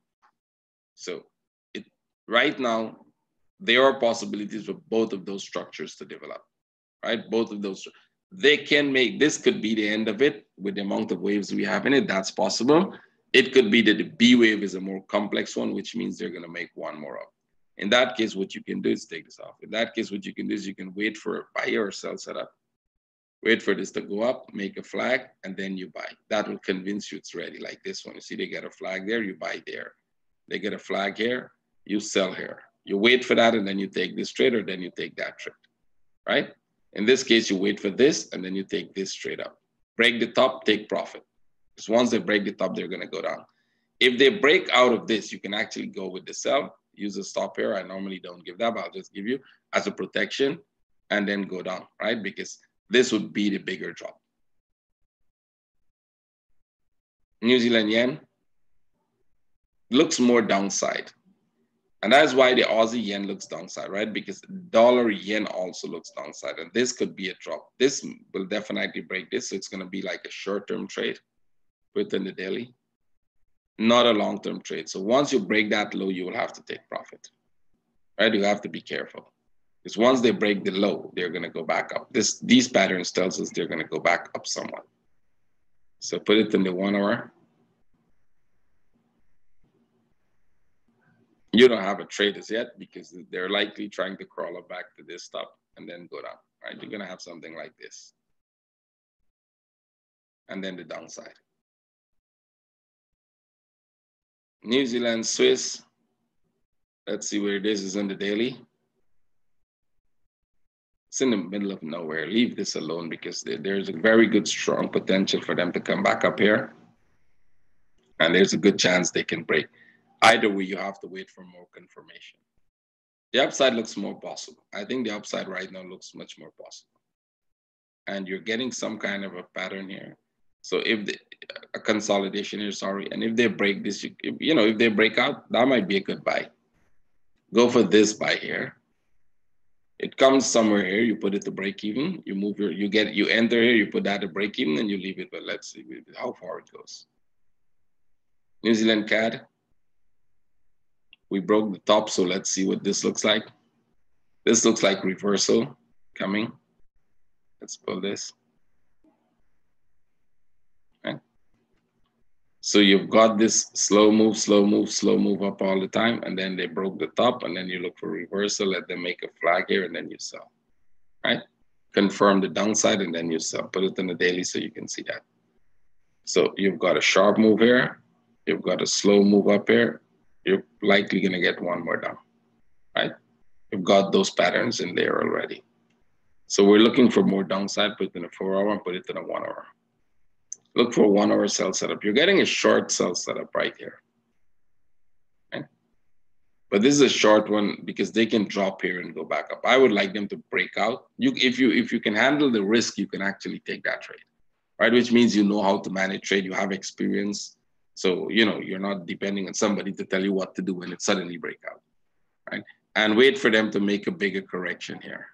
So right now, there are possibilities for both of those structures to develop, right? Both of those, they can make, this could be the end of it with the amount of waves we have in it. That's possible. It could be that the B wave is a more complex one, which means they're going to make one more up. In that case, what you can do is take this off. In that case, what you can do is you can wait for a buy or sell setup. Wait for this to go up, make a flag, and then you buy. That will convince you it's ready. Like this one, you see they get a flag there, you buy there. They get a flag here, you sell here. You wait for that, and then you take this trade, or then you take that trade, right? In this case, you wait for this, and then you take this straight up. Break the top, take profit. Because once they break the top, they're going to go down. If they break out of this, you can actually go with the sell, use a stop here. I normally don't give that, but I'll just give you as a protection, and then go down, right? Because this would be the bigger drop. New Zealand yen looks more downside. And that's why the Aussie yen looks downside, right? Because dollar yen also looks downside. And this could be a drop. This will definitely break this. So it's going to be like a short-term trade within the daily, not a long-term trade. So once you break that low, you will have to take profit, right? You have to be careful. Because once they break the low, they're going to go back up. These patterns tells us they're going to go back up somewhat. So put it in the 1 hour. You don't have a trade as yet because they're likely trying to crawl up back to this top and then go down, right? You're going to have something like this. And then the downside. New Zealand, Swiss. Let's see where it is on the daily. It's in the middle of nowhere. Leave this alone because there's a very good, strong potential for them to come back up here. And there's a good chance they can break. Either way, you have to wait for more confirmation. The upside looks more possible. I think the upside right now looks much more possible. And you're getting some kind of a pattern here. So if a consolidation here, sorry, and if they break this, if they break out, that might be a good buy. Go for this buy here. It comes somewhere here, you put it to break even, you move you enter here, you put that to break even, and you leave it, but let's see how far it goes. New Zealand CAD. We broke the top, so let's see what this looks like. This looks like reversal coming. Let's pull this. Okay. So you've got this slow move, slow move, slow move up all the time, and then they broke the top, and then you look for reversal, let them make a flag here, and then you sell, right? Confirm the downside, and then you sell. Put it in the daily so you can see that. So you've got a sharp move here. You've got a slow move up here. You're likely going to get one more down, right? You've got those patterns in there already. So we're looking for more downside. Put it in a 4 hour and put it in a 1 hour. Look for a 1 hour sell setup. You're getting a short sell setup right here. Okay? But this is a short one because they can drop here and go back up. I would like them to break out. If you can handle the risk, you can actually take that trade, right? Which means you know how to manage trade. You have experience. So, you're not depending on somebody to tell you what to do when it suddenly break out, right? And wait for them to make a bigger correction here.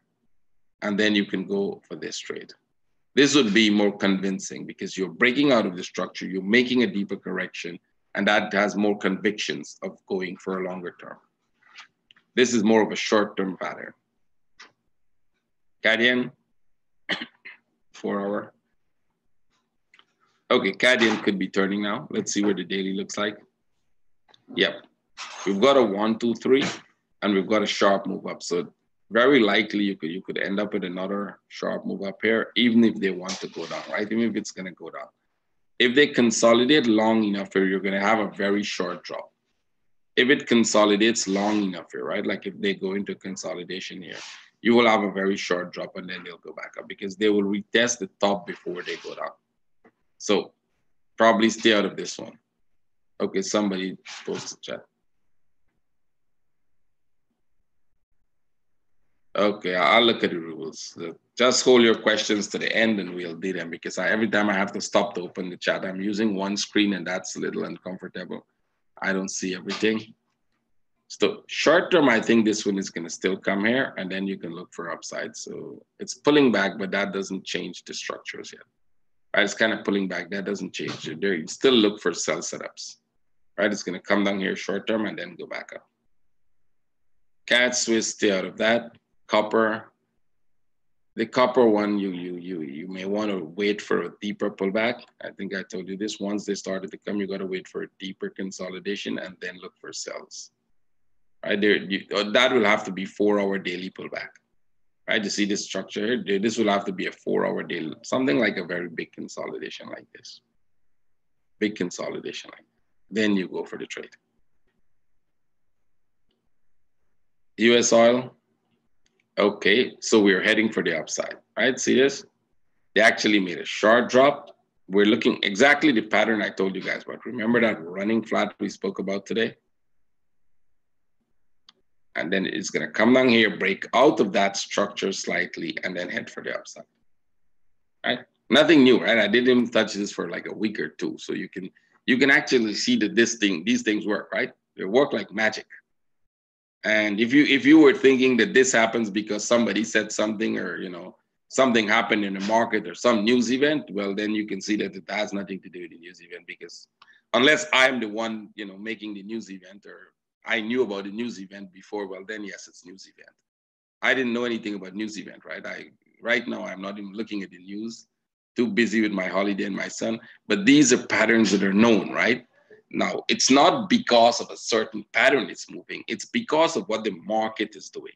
And then you can go for this trade. This would be more convincing because you're breaking out of the structure, you're making a deeper correction, and that has more convictions of going for a longer term. This is more of a short-term pattern. CAD 4 hour. Okay, CAD could be turning now. Let's see where the daily looks like. Yep, we've got a 1, 2, 3, and we've got a sharp move up. So very likely you could end up with another sharp move up here, even if they want to go down, right? Even if it's going to go down. If they consolidate long enough here, you're going to have a very short drop. If it consolidates long enough here, right? Like if they go into consolidation here, you will have a very short drop and then they'll go back up because they will retest the top before they go down. So probably stay out of this one. Okay, somebody post a chat. Okay, I'll look at the rules. Just hold your questions to the end and we'll do them because every time I have to stop to open the chat, I'm using one screen and that's a little uncomfortable. I don't see everything. So short term, I think this one is going to still come here and then you can look for upside. So it's pulling back, but that doesn't change the structures yet. Right, it's kind of pulling back. That doesn't change it. There, you still look for sell setups. Right, it's going to come down here short term and then go back up. CAD, Swiss, stay out of that. Copper. The copper one, you may want to wait for a deeper pullback. I think I told you this. Once they started to come, you got to wait for a deeper consolidation and then look for sells. Right there, that will have to be 4-hour daily pullback. Right, you see this structure here? This will have to be a 4-hour daily, something like a very big consolidation like this. Big consolidation like that. Then you go for the trade. US oil. Okay, so we're heading for the upside, right? See this? They actually made a sharp drop. We're looking exactly the pattern I told you guys about. Remember that running flat we spoke about today? And then it's going to come down here, break out of that structure slightly, and then head for the upside, right? Nothing new, right? I didn't even touch this for like a week or two. So you can actually see that these things work, right? They work like magic. And if you were thinking that this happens because somebody said something, or something happened in the market or some news event, well, then you can see that it has nothing to do with the news event, because unless I'm the one making the news event, or I knew about the news event before, well, then yes, it's news event. I didn't know anything about news event, right? Right now I'm not even looking at the news, too busy with my holiday and my son. But these are patterns that are known, right? Now, it's not because of a certain pattern it's moving. It's because of what the market is doing.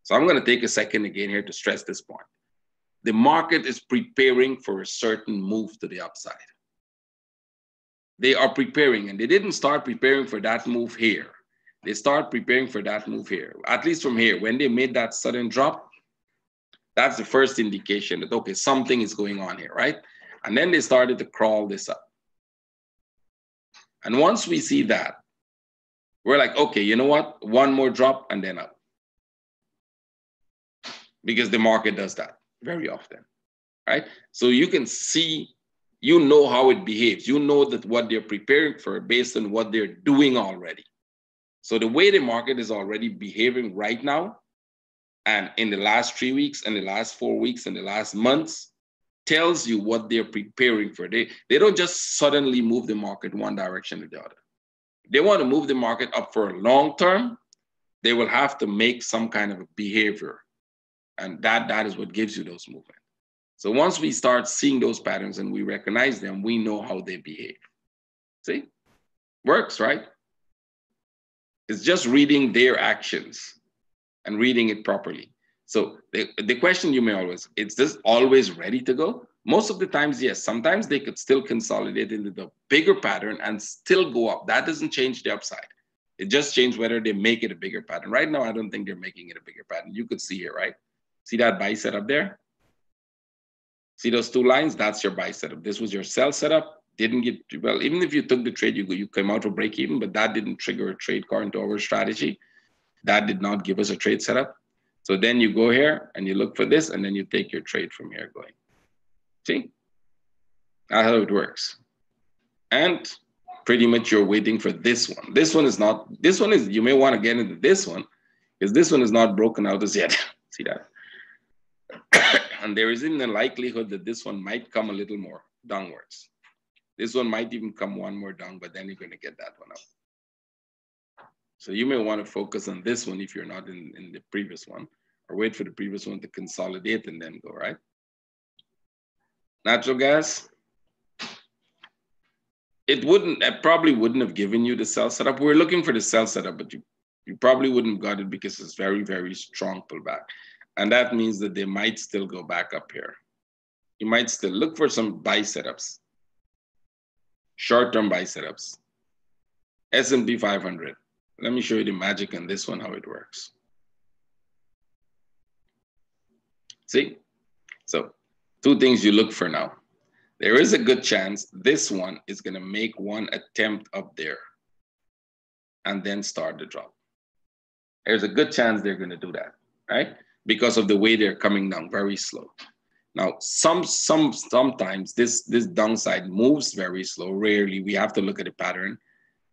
So I'm going to take a second again here to stress this point. The market is preparing for a certain move to the upside. They are preparing, and they didn't start preparing for that move here. They start preparing for that move here, at least from here. When they made that sudden drop, that's the first indication that, okay, something is going on here, right? And then they started to crawl this up. And once we see that, we're like, okay, you know what? One more drop and then up. Because the market does that very often, right? So you can see, how it behaves. You know that what they're preparing for based on what they're doing already. So the way the market is already behaving right now, and in the last 3 weeks, and the last 4 weeks, and the last months, tells you what they're preparing for. They don't just suddenly move the market one direction or the other. They want to move the market up for a long term. They will have to make some kind of a behavior. And that is what gives you those movements. So once we start seeing those patterns and we recognize them, we know how they behave. See? Works, right? It's just reading their actions and reading it properly. So the question you may always, is this always ready to go? Most of the times, yes. Sometimes they could still consolidate into the bigger pattern and still go up. That doesn't change the upside. It just changes whether they make it a bigger pattern. Right now, I don't think they're making it a bigger pattern. You could see here, right? See that buy setup there? See those two lines? That's your buy setup. This was your sell setup. Didn't get, well, even if you took the trade, you came out to break even, but that didn't trigger a trade according to our strategy. That did not give us a trade setup. So then you go here and you look for this, and then you take your trade from here going. See? That's how it works. And pretty much you're waiting for this one. This one is, you may want to get into this one, because this one is not broken out as yet. See that? And there is even a likelihood that this one might come a little more downwards. This one might even come one more down, but then you're going to get that one up. So you may want to focus on this one if you're not in the previous one, or wait for the previous one to consolidate and then go, right? Natural gas. It probably wouldn't have given you the sell setup. We're looking for the sell setup, but you probably wouldn't have got it because it's very, very strong pullback. And that means that they might still go back up here. You might still look for some buy setups, short-term buy setups. S&P 500. Let me show you the magic on this one, how it works. See? So 2 things you look for now. There is a good chance this one is going to make one attempt up there and then start the drop. There's a good chance they're going to do that, right? Because of the way they're coming down very slow. Now, sometimes this downside moves very slow. Rarely, we have to look at the pattern,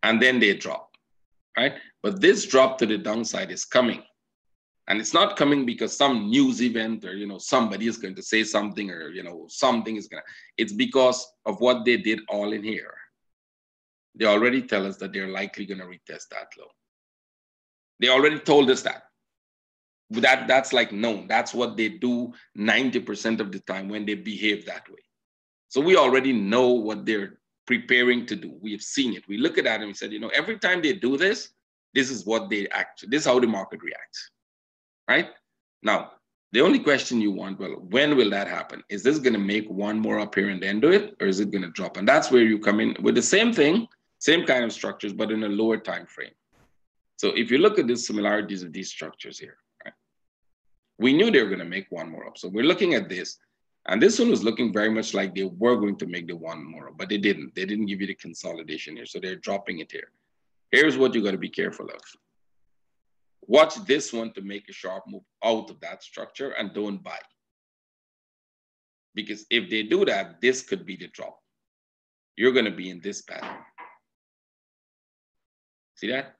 and then they drop, right? But this drop to the downside is coming. And it's not coming because some news event or, somebody is going to say something or, something is going to, it's because of what they did all in here. They already tell us that they're likely going to retest that low. They already told us that. That's like known. That's what they do 90% of the time when they behave that way. So we already know what they're preparing to do. We have seen it. We look at that and we said, every time they do this, this is what they act. This is how the market reacts, right? Now, the only question you want, well, when will that happen? Is this going to make one more up here and then do it, or is it going to drop? And that's where you come in with the same thing, same kind of structures, but in a lower time frame. So if you look at the similarities of these structures here, right? We knew they were going to make one more up. So we're looking at this, and this one was looking very much like they were going to make the one more up, but they didn't. They didn't give you the consolidation here, so they're dropping it here. Here's what you got to be careful of. Watch this one to make a sharp move out of that structure and don't buy. Because if they do that, this could be the drop. You're going to be in this pattern. See that?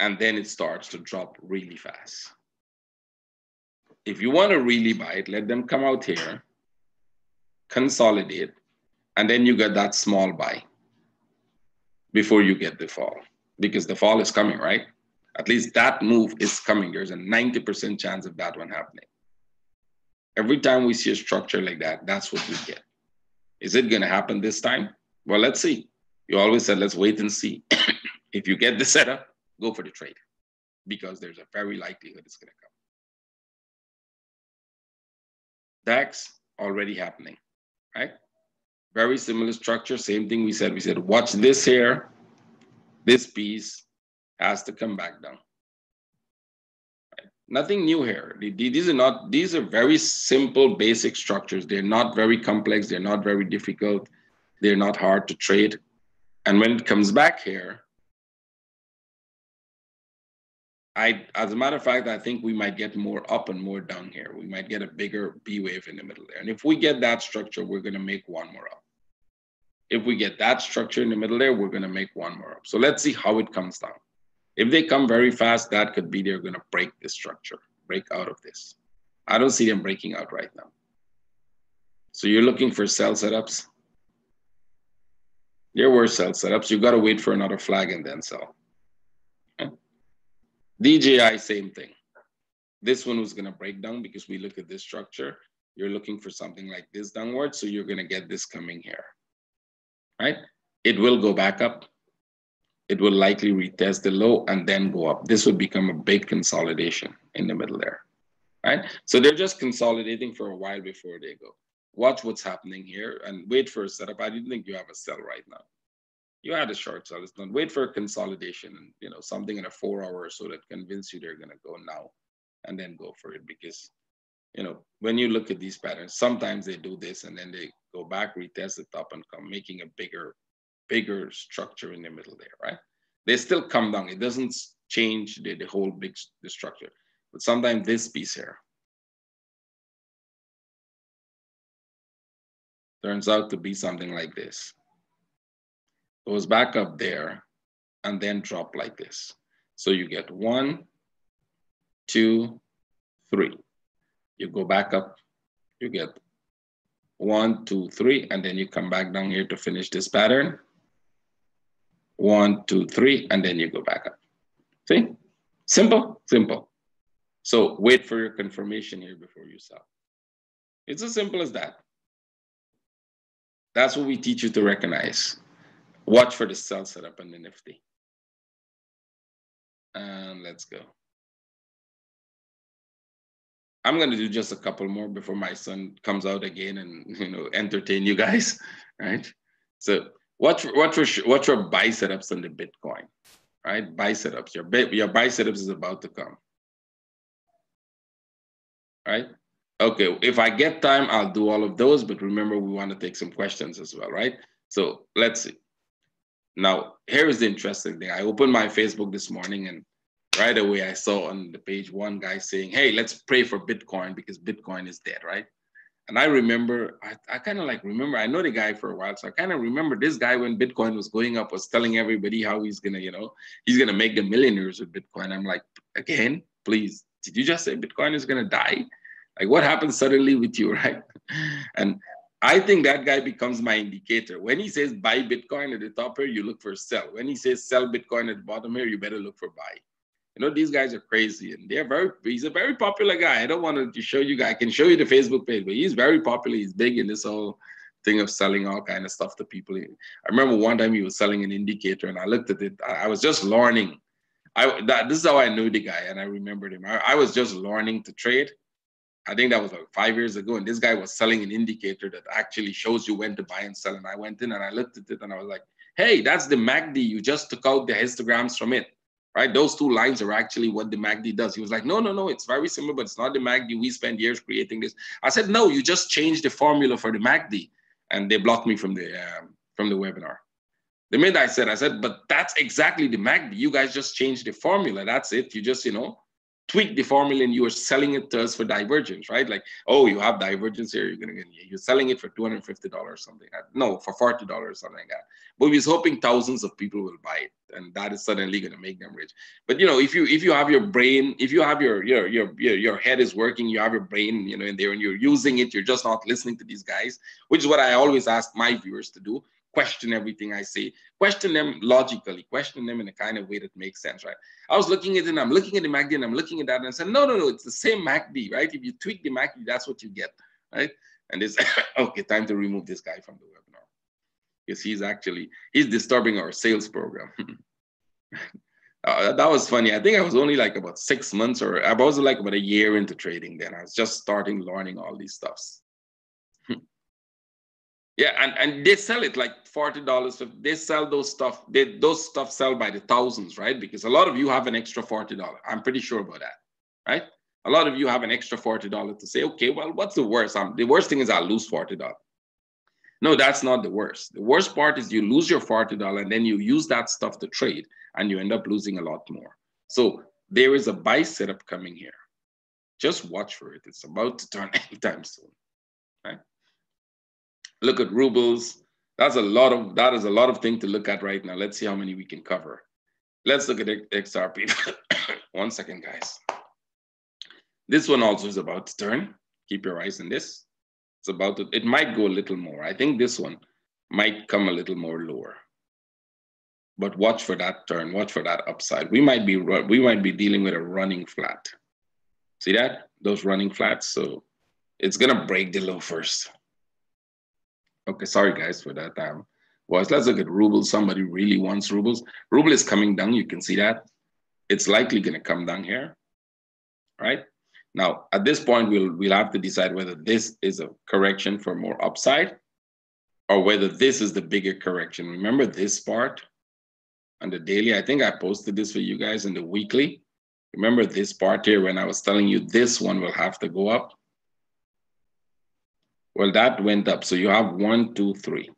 And then it starts to drop really fast. If you want to really buy it, let them come out here, consolidate, and then you get that small buy before you get the fall. Because the fall is coming, right? At least that move is coming. There's a 90% chance of that one happening. Every time we see a structure like that, that's what we get. Is it going to happen this time? Well, let's see. You always said, let's wait and see. If you get the setup, go for the trade, because there's a very likelihood it's going to come. DAX already happening, right? Very similar structure, same thing we said. We said, watch this here. This piece has to come back down. Right? Nothing new here. These are very simple, basic structures. They're not very complex. They're not very difficult. They're not hard to trade. And when it comes back here, as a matter of fact, I think we might get more up and more down here. We might get a bigger B wave in the middle there. And if we get that structure, we're going to make one more up. If we get that structure in the middle there, we're going to make one more up. So let's see how it comes down. If they come very fast, that could be they're going to break this structure, break out of this. I don't see them breaking out right now. So you're looking for sell setups. There were sell setups. You've got to wait for another flag and then sell. Okay. DJI, same thing. This one was going to break down because we look at this structure. You're looking for something like this downward. So you're going to get this coming here, right? It will go back up. It will likely retest the low and then go up. This would become a big consolidation in the middle there, right? So they're just consolidating for a while before they go. Watch what's happening here and wait for a setup. I didn't think you have a sell right now. You had a short sell. It's not. Wait for a consolidation and something in a 4 hour or so that convince you they're going to go now, and then go for it. Because when you look at these patterns, sometimes they do this and then they go back, retest the top, and come making a bigger structure in the middle there, right? They still come down. It doesn't change the whole the structure. But sometimes this piece here turns out to be something like this. Goes back up there and then drop like this. So you get 1, 2, 3. You go back up, you get 1, 2, 3, and then you come back down here to finish this pattern. 1, 2, 3, and then you go back up. See? Simple, simple. So wait for your confirmation here before you sell. It's as simple as that. That's what we teach you to recognize. Watch for the sell setup in the Nifty. And let's go. I'm going to do just a couple more before my son comes out again and entertain you guys, right? So watch for buy setups on the Bitcoin, right? Buy setups. Your buy setups is about to come, right? Okay, if I get time, I'll do all of those. But remember, we want to take some questions as well, right? So let's see. Now, here is the interesting thing. I opened my Facebook this morning and right away I saw on the page one guy saying, hey, let's pray for Bitcoin because Bitcoin is dead, right? And I remember, I kind of like remember, I know the guy for a while. So I kind of remember this guy when Bitcoin was going up was telling everybody how he's going to, he's going to make the millionaires with Bitcoin. I'm like, again, please, did you just say Bitcoin is going to die? Like what happened suddenly with you, right? And I think that guy becomes my indicator. When he says buy Bitcoin at the top here, you look for sell. When he says sell Bitcoin at the bottom here, you better look for buy. You know, these guys are crazy, and he's a very popular guy. I don't want to show you guys. I can show you the Facebook page, but he's very popular. He's big in this whole thing of selling all kind of stuff to people. I remember one time he was selling an indicator, and I looked at it. I was just learning. This is how I knew the guy, and I remembered him. I was just learning to trade. I think that was like 5 years ago, and this guy was selling an indicator that actually shows you when to buy and sell. And I went in and I looked at it, and I was like, "Hey, that's the MACD. You just took out the histograms from it, right? Those two lines are actually what the MACD does." He was like, "No, no, no. It's very similar, but it's not the MACD. We spent years creating this." I said, "No, you just changed the formula for the MACD," and they blocked me from the webinar. The minute I said, "But that's exactly the MACD. You guys just changed the formula. That's it. You just, tweak the formula, and you are selling it to us for divergence, right? Like, oh, you have divergence here. You're selling it for $250 or something. No, for $40 or something like that. But we was hoping thousands of people will buy it, and that is suddenly going to make them rich. But if you have your brain, if you have your head is working, you have your brain, in there, and you're using it, you're just not listening to these guys, which is what I always ask my viewers to do. Question everything I say, question them logically, question them in a kind of way that makes sense, right? I was looking at it, and I'm looking at the MACD, and I'm looking at that, and I said, no, it's the same MACD, right? If you tweak the MACD, that's what you get, right? And it's okay, time to remove this guy from the webinar, because he's disturbing our sales program. That was funny. I think I was only like about 6 months, or I was like about a year into trading then. I was just starting learning all these stuffs. Yeah, and they sell it like $40. So they sell those stuff. Those stuff sell by the thousands, right? Because a lot of you have an extra $40. I'm pretty sure about that, right? A lot of you have an extra $40 to say, okay, well, what's the worst? The worst thing is I'll lose $40. No, that's not the worst. The worst part is you lose your $40, and then you use that stuff to trade, and you end up losing a lot more. So there is a buy setup coming here. Just watch for it. It's about to turn anytime soon, right? Look at rubles. That is a lot of things to look at right now. Let's see how many we can cover. Let's look at XRP. 1 second, guys. This one also is about to turn. Keep your eyes on this. It's about to, it might go a little more. I think this one might come a little more lower. But watch for that turn. Watch for that upside. We might be dealing with a running flat. See that? Those running flats. So it's gonna break the low first. Okay, sorry guys for that. Let's look at rubles. Somebody really wants rubles. Ruble is coming down. You can see that. It's likely going to come down here, right? Now, at this point, we'll have to decide whether this is a correction for more upside, or whether this is the bigger correction. Remember this part on the daily? I think I posted this for you guys in the weekly. Remember this part here when I was telling you this one will have to go up? Well, that went up. So you have 1, 2, 3.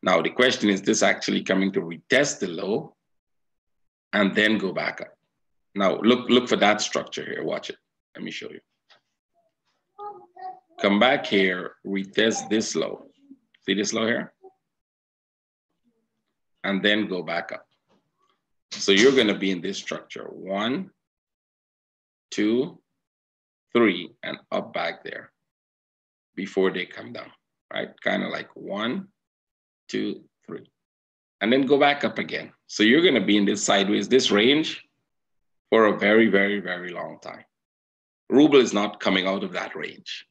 Now the question is this actually coming to retest the low and then go back up? Now look for that structure here. Watch it. Let me show you. Come back here, retest this low. See this low here? And then go back up. So you're going to be in this structure. 1, 2, 3, and up back there before they come down, right? Kind of like 1, 2, 3, and then go back up again. So you're going to be in this sideways, this range for a very, very, very long time. Ruble is not coming out of that range.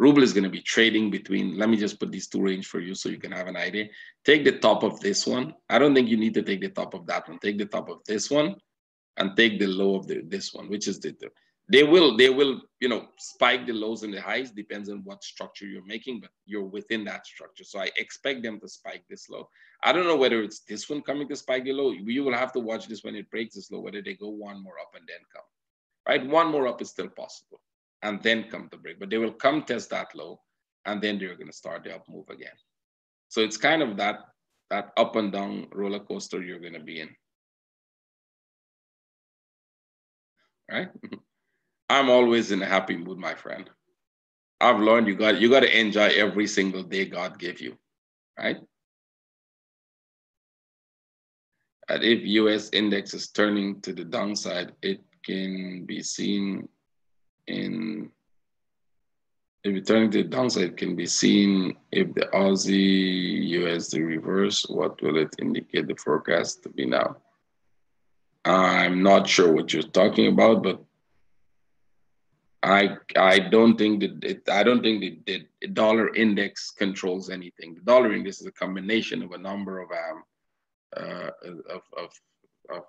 Ruble is going to be trading between, let me just put these two range for you so you can have an idea. Take the top of this one. I don't think you need to take the top of that one. Take the top of this one and take the low of this one, which is they will spike the lows and the highs, depends on what structure you're making, but you're within that structure. So I expect them to spike this low. I don't know whether it's this one coming to spike the low. You will have to watch this when it breaks this low, whether they go one more up and then come, right? One more up is still possible and then come to break, but they will come test that low and then they're going to start the up move again. So it's kind of that up and down roller coaster you're going to be in, right? I'm always in a happy mood, my friend. I've learned you got to enjoy every single day God gave you, right? And if US index is turning to the downside, it can be seen in, if it's turning to the downside, it can be seen if the Aussie USD reverse. What will it indicate the forecast to be now? I'm not sure what you're talking about, but I don't think that the dollar index controls anything. The dollar index is a combination of a number of uh, of, of, of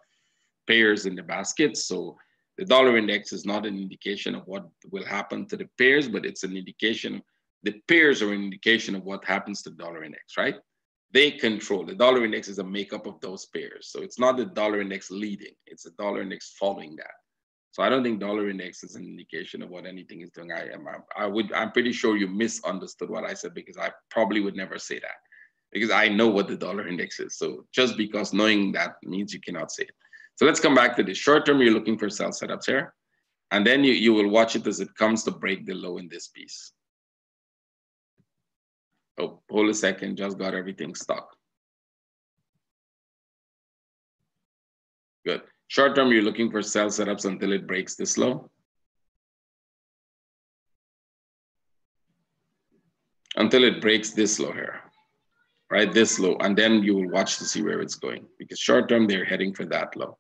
pairs in the basket. So the dollar index is not an indication of what will happen to the pairs, but it's an indication. The pairs are an indication of what happens to the dollar index, right? They control. The dollar index is a makeup of those pairs. So it's not the dollar index leading, it's the dollar index following that. So I don't think dollar index is an indication of what anything is doing. I'm pretty sure you misunderstood what I said, because I probably would never say that, because I know what the dollar index is. So just because knowing that means you cannot say it. So let's come back to the short term. You're looking for sell setups here, and then you will watch it as it comes to break the low in this piece. Oh, hold a second, just got everything stuck. Good. Short term, you're looking for sell setups until it breaks this low. Until it breaks this low here, right? This low, and then you will watch to see where it's going, because short term, they're heading for that low,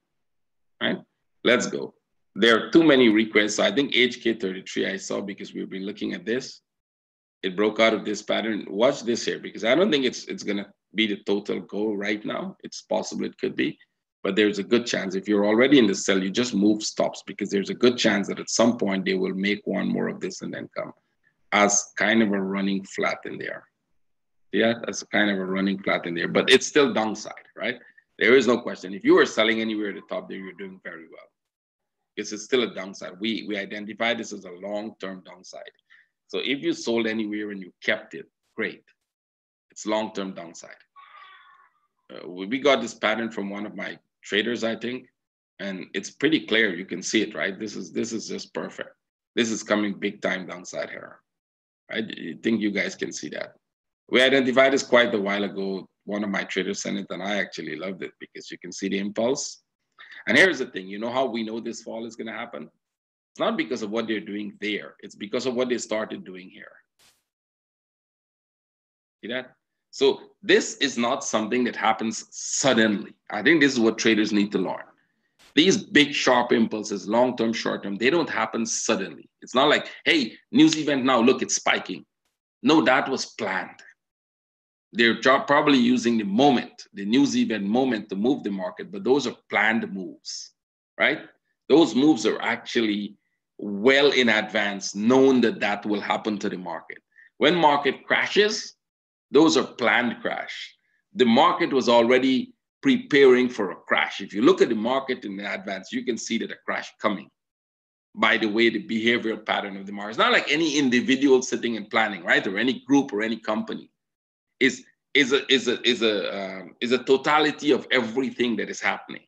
right? Let's go. There are too many requests. So I think HK33 I saw, because we've been looking at this. It broke out of this pattern. Watch this here, because I don't think it's gonna be the total goal right now. It's possible it could be, but there's a good chance. If you're already in the sell, you just move stops, because there's a good chance that at some point they will make one more of this and then come as kind of a running flat in there. Yeah, that's kind of a running flat in there, but it's still downside, right? There is no question. If you were selling anywhere at the top there, you're doing very well, because it's still a downside. We identify this as a long-term downside. So if you sold anywhere and you kept it, great. It's long-term downside. We got this pattern from one of my traders, I think, and it's pretty clear. You can see it, right? This is just perfect. This is coming big time downside here. I think you guys can see that. We identified this quite a while ago. One of my traders sent it, and I actually loved it, because you can see the impulse. And here's the thing, you know how we know this fall is going to happen? It's not because of what they're doing there. It's because of what they started doing here. See that? So this is not something that happens suddenly. I think this is what traders need to learn. These big sharp impulses, long-term, short-term, they don't happen suddenly. It's not like, hey, news event now, look, it's spiking. No, that was planned. They're probably using the moment, the news event moment, to move the market, but those are planned moves, right? Those moves are actually well in advance, known that that will happen to the market. When market crashes, those are planned crash. The market was already preparing for a crash. If you look at the market in advance, you can see that a crash coming. By the way, the behavioral pattern of the market. It's not like any individual sitting and planning, right? Or any group or any company. Is a totality of everything that is happening,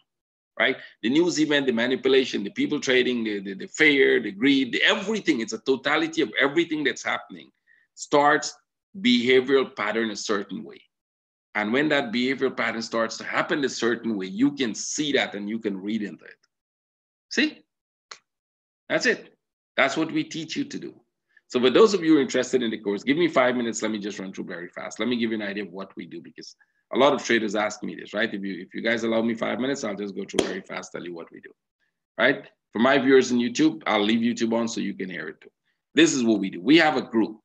right? The news event, the manipulation, the people trading, the fear, the greed, everything. It's a totality of everything that's happening. Starts behavioral pattern a certain way. And when that behavioral pattern starts to happen a certain way, you can see that and you can read into it. See? That's it. That's what we teach you to do. So for those of you who are interested in the course, give me 5 minutes. Let me just run through very fast. Let me give you an idea of what we do, because a lot of traders ask me this, right? If you guys allow me 5 minutes, I'll just go through very fast, tell you what we do, right? For my viewers in YouTube, I'll leave YouTube on so you can hear it too. This is what we do. We have a group.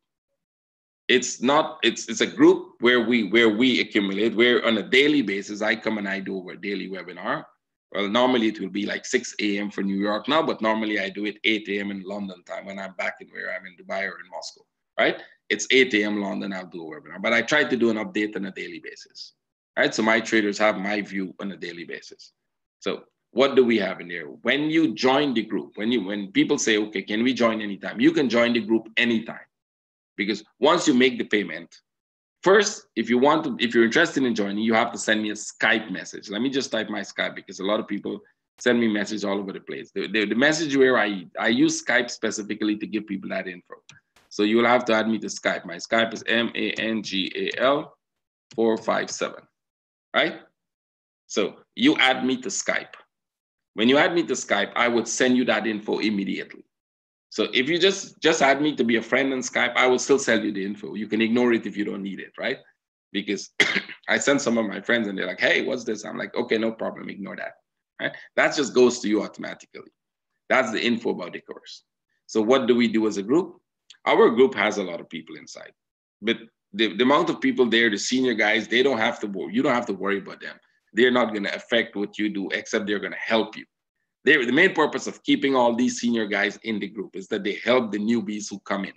It's a group where we accumulate, where on a daily basis, I come and I do a daily webinar. Well, normally it will be like 6 a.m. for New York now, but normally I do it 8 a.m. in London time when I'm back in where I'm in Dubai or in Moscow, right? It's 8 a.m. London, I'll do a webinar. But I try to do an update on a daily basis, right? So my traders have my view on a daily basis. So what do we have in there? When you join the group, when people say, okay, can we join anytime? You can join the group anytime, because once you make the payment, first, if you're interested in joining, you have to send me a Skype message. Let me just type my Skype, because a lot of people send me messages all over the place. The message where I use Skype specifically to give people that info. So you will have to add me to Skype. My Skype is MANGAL457, right? So you add me to Skype. When you add me to Skype, I would send you that info immediately. So if you just add me to be a friend on Skype, I will still sell you the info. You can ignore it if you don't need it, right? Because I send some of my friends and they're like, hey, what's this? I'm like, okay, no problem, ignore that. right? That just goes to you automatically. That's the info about the course. So what do we do as a group? Our group has a lot of people inside, but the amount of people there, the senior guys, they don't have to worry. You don't have to worry about them. They're not going to affect what you do, except they're going to help you. The main purpose of keeping all these senior guys in the group is that they help the newbies who come in.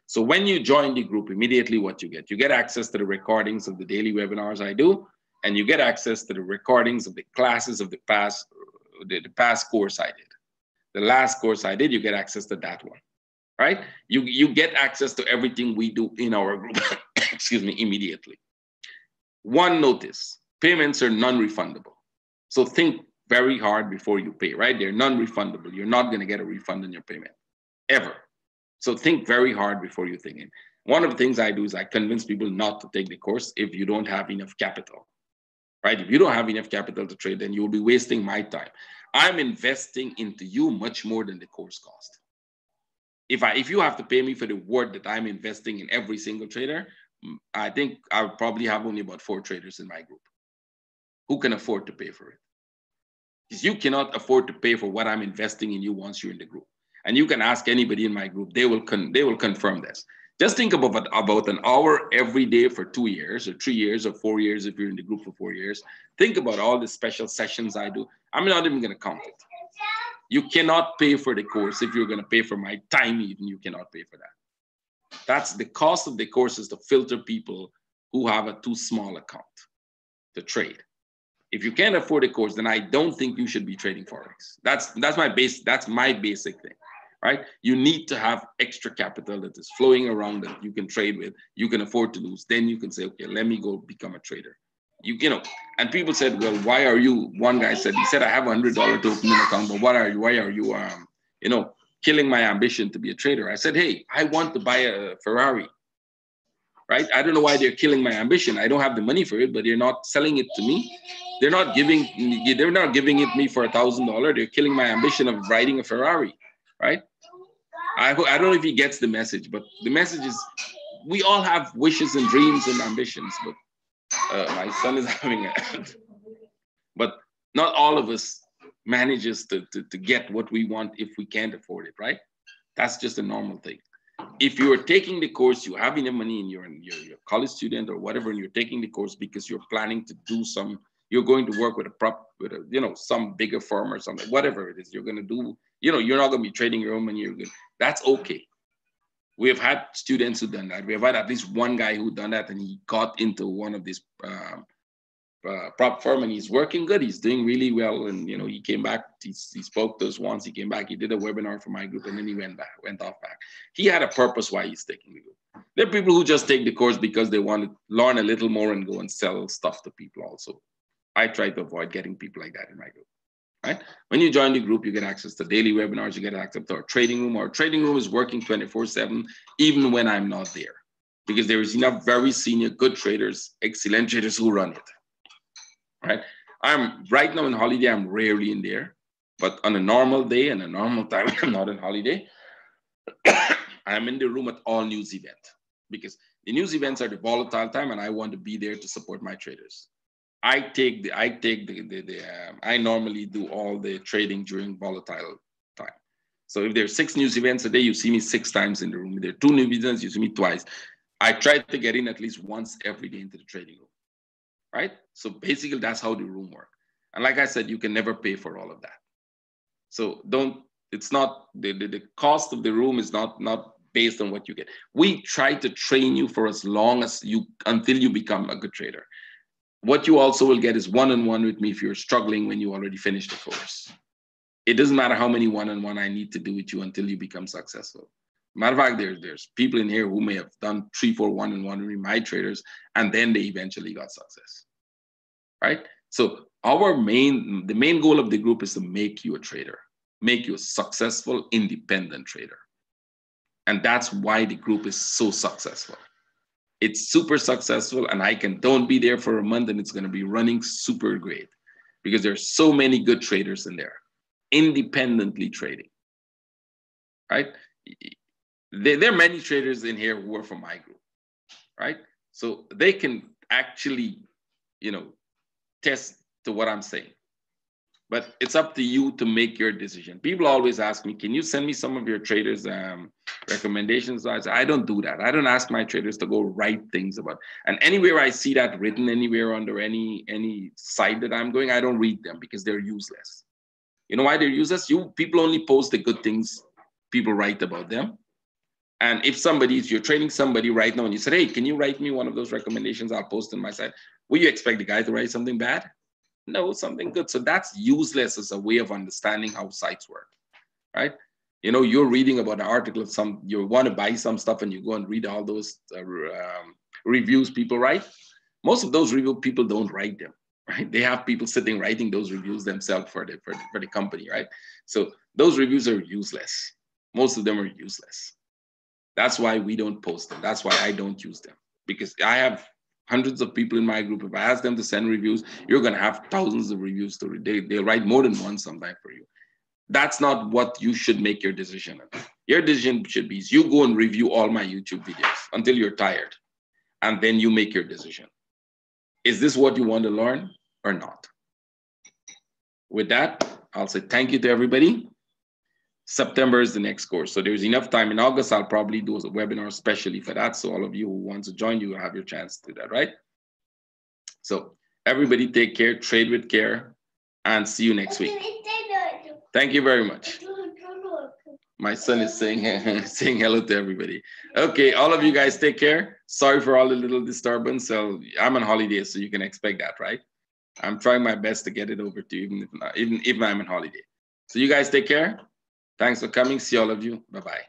So when you join the group, immediately what you get access to the recordings of the daily webinars I do, and you get access to the recordings of the classes of the past course I did. The last course I did, you get access to that one, right? You get access to everything we do in our group, excuse me, immediately. One notice, payments are non-refundable. So think very hard before you pay, right? They're non-refundable. You're not gonna get a refund on your payment, ever. So think very hard before you think it. One of the things I do is I convince people not to take the course if you don't have enough capital, right? If you don't have enough capital to trade, then you'll be wasting my time. I'm investing into you much more than the course cost. If you have to pay me for the word that I'm investing in every single trader, I think I would probably have only about 4 traders in my group who can afford to pay for it. Because you cannot afford to pay for what I'm investing in you once you're in the group. And you can ask anybody in my group, they will confirm this. Just think about an hour every day for 2 years or 3 years or 4 years if you're in the group for 4 years. Think about all the special sessions I do. I'm not even going to count it. You cannot pay for the course if you're going to pay for my time even. You cannot pay for that. That's the cost of the course, is to filter people who have a too small account to trade. If you can't afford a course, then I don't think you should be trading Forex. That's my basic thing, right? You need to have extra capital that is flowing around that you can trade with, you can afford to lose. Then you can say, okay, let me go become a trader. You know, and people said, well, why are you, one guy said, he said, I have $100 to open an account, but why are you, killing my ambition to be a trader? I said, hey, I want to buy a Ferrari, right? I don't know why they're killing my ambition. I don't have the money for it, but they're not selling it to me. They're not giving it me for $1,000. They're killing my ambition of riding a Ferrari, right? I don't know if he gets the message, but the message is we all have wishes and dreams and ambitions, but my son is having a, but not all of us manages to get what we want if we can't afford it, right? That's just a normal thing. If you are taking the course, you have enough money and you're a college student or whatever, and you're taking the course because you're planning to do you're going to work with some bigger firm or something, whatever it is you're going to do, you're not going to be trading your own money. You're good. That's okay. We have had students who done that. We have had at least one guy who done that, and he got into one of these prop firm, and he's working good. He's doing really well. And, he came back, he spoke to us once, he came back, he did a webinar for my group, and then he went off back. He had a purpose why he's taking the group. There are people who just take the course because they want to learn a little more and go and sell stuff to people also. I try to avoid getting people like that in my group, right? When you join the group, you get access to daily webinars, you get access to our trading room. Our trading room is working 24/7, even when I'm not there, because there is enough very senior, good traders, excellent traders who run it, right? I'm right now on holiday, I'm rarely in there, but on a normal day and a normal time, I'm not on holiday. I'm in the room at all news events, because the news events are the volatile time, and I want to be there to support my traders. I normally do all the trading during volatile time. So if there's 6 news events a day, you see me 6 times in the room. If there are 2 news events, you see me twice. I try to get in at least once every day into the trading room, right? So basically that's how the room works. And like I said, you can never pay for all of that. So it's not, the cost of the room is not based on what you get. We try to train you for as long as until you become a good trader. What you also will get is one-on-one with me if you're struggling when you already finished the course. It doesn't matter how many one-on-one I need to do with you until you become successful. Matter of fact, there's people in here who may have done 3-4 one-on-one with my traders, and then they eventually got success, right? So the main goal of the group is to make you a trader, make you a successful, independent trader. And that's why the group is so successful. It's super successful, and don't be there for a month and it's going to be running super great, because there's so many good traders in there, independently trading, right? There are many traders in here who are from my group, right? So they can actually, test to what I'm saying. But it's up to you to make your decision. People always ask me, can you send me some of your traders' recommendations? I say, I don't do that. I don't ask my traders to go write things about. And anywhere I see that written anywhere under any site that I'm going, I don't read them because they're useless. You know why they're useless? People only post the good things people write about them. And if you're trading somebody right now and you said, hey, can you write me one of those recommendations? I'll post on my site. Will you expect the guy to write something bad? No, something good. So that's useless as a way of understanding how sites work, right? You know, you're reading about an article of you want to buy some stuff and you go and read all those reviews people write. Most of those review people don't write them, right? They have people sitting writing those reviews themselves for the company, right? So those reviews are useless. Most of them are useless. That's why we don't post them. That's why I don't use them, because I have hundreds of people in my group. If I ask them to send reviews, you're going to have thousands of reviews to read. They write more than one sometimes for you. That's not what you should make your decision on. Your decision should be, you go and review all my YouTube videos until you're tired, and then you make your decision. Is this what you want to learn or not? With that, I'll say thank you to everybody. September is the next course. So there's enough time. In August, I'll probably do a webinar especially for that. So all of you who want to join, you will have your chance to do that, right? So everybody take care, trade with care, and see you next week. Thank you very much. My son is saying, saying hello to everybody. Okay, all of you guys take care. Sorry for all the little disturbance. So I'm on holiday, so you can expect that, right? I'm trying my best to get it over to you, even if I'm on holiday. So you guys take care. Thanks for coming. See all of you. Bye-bye.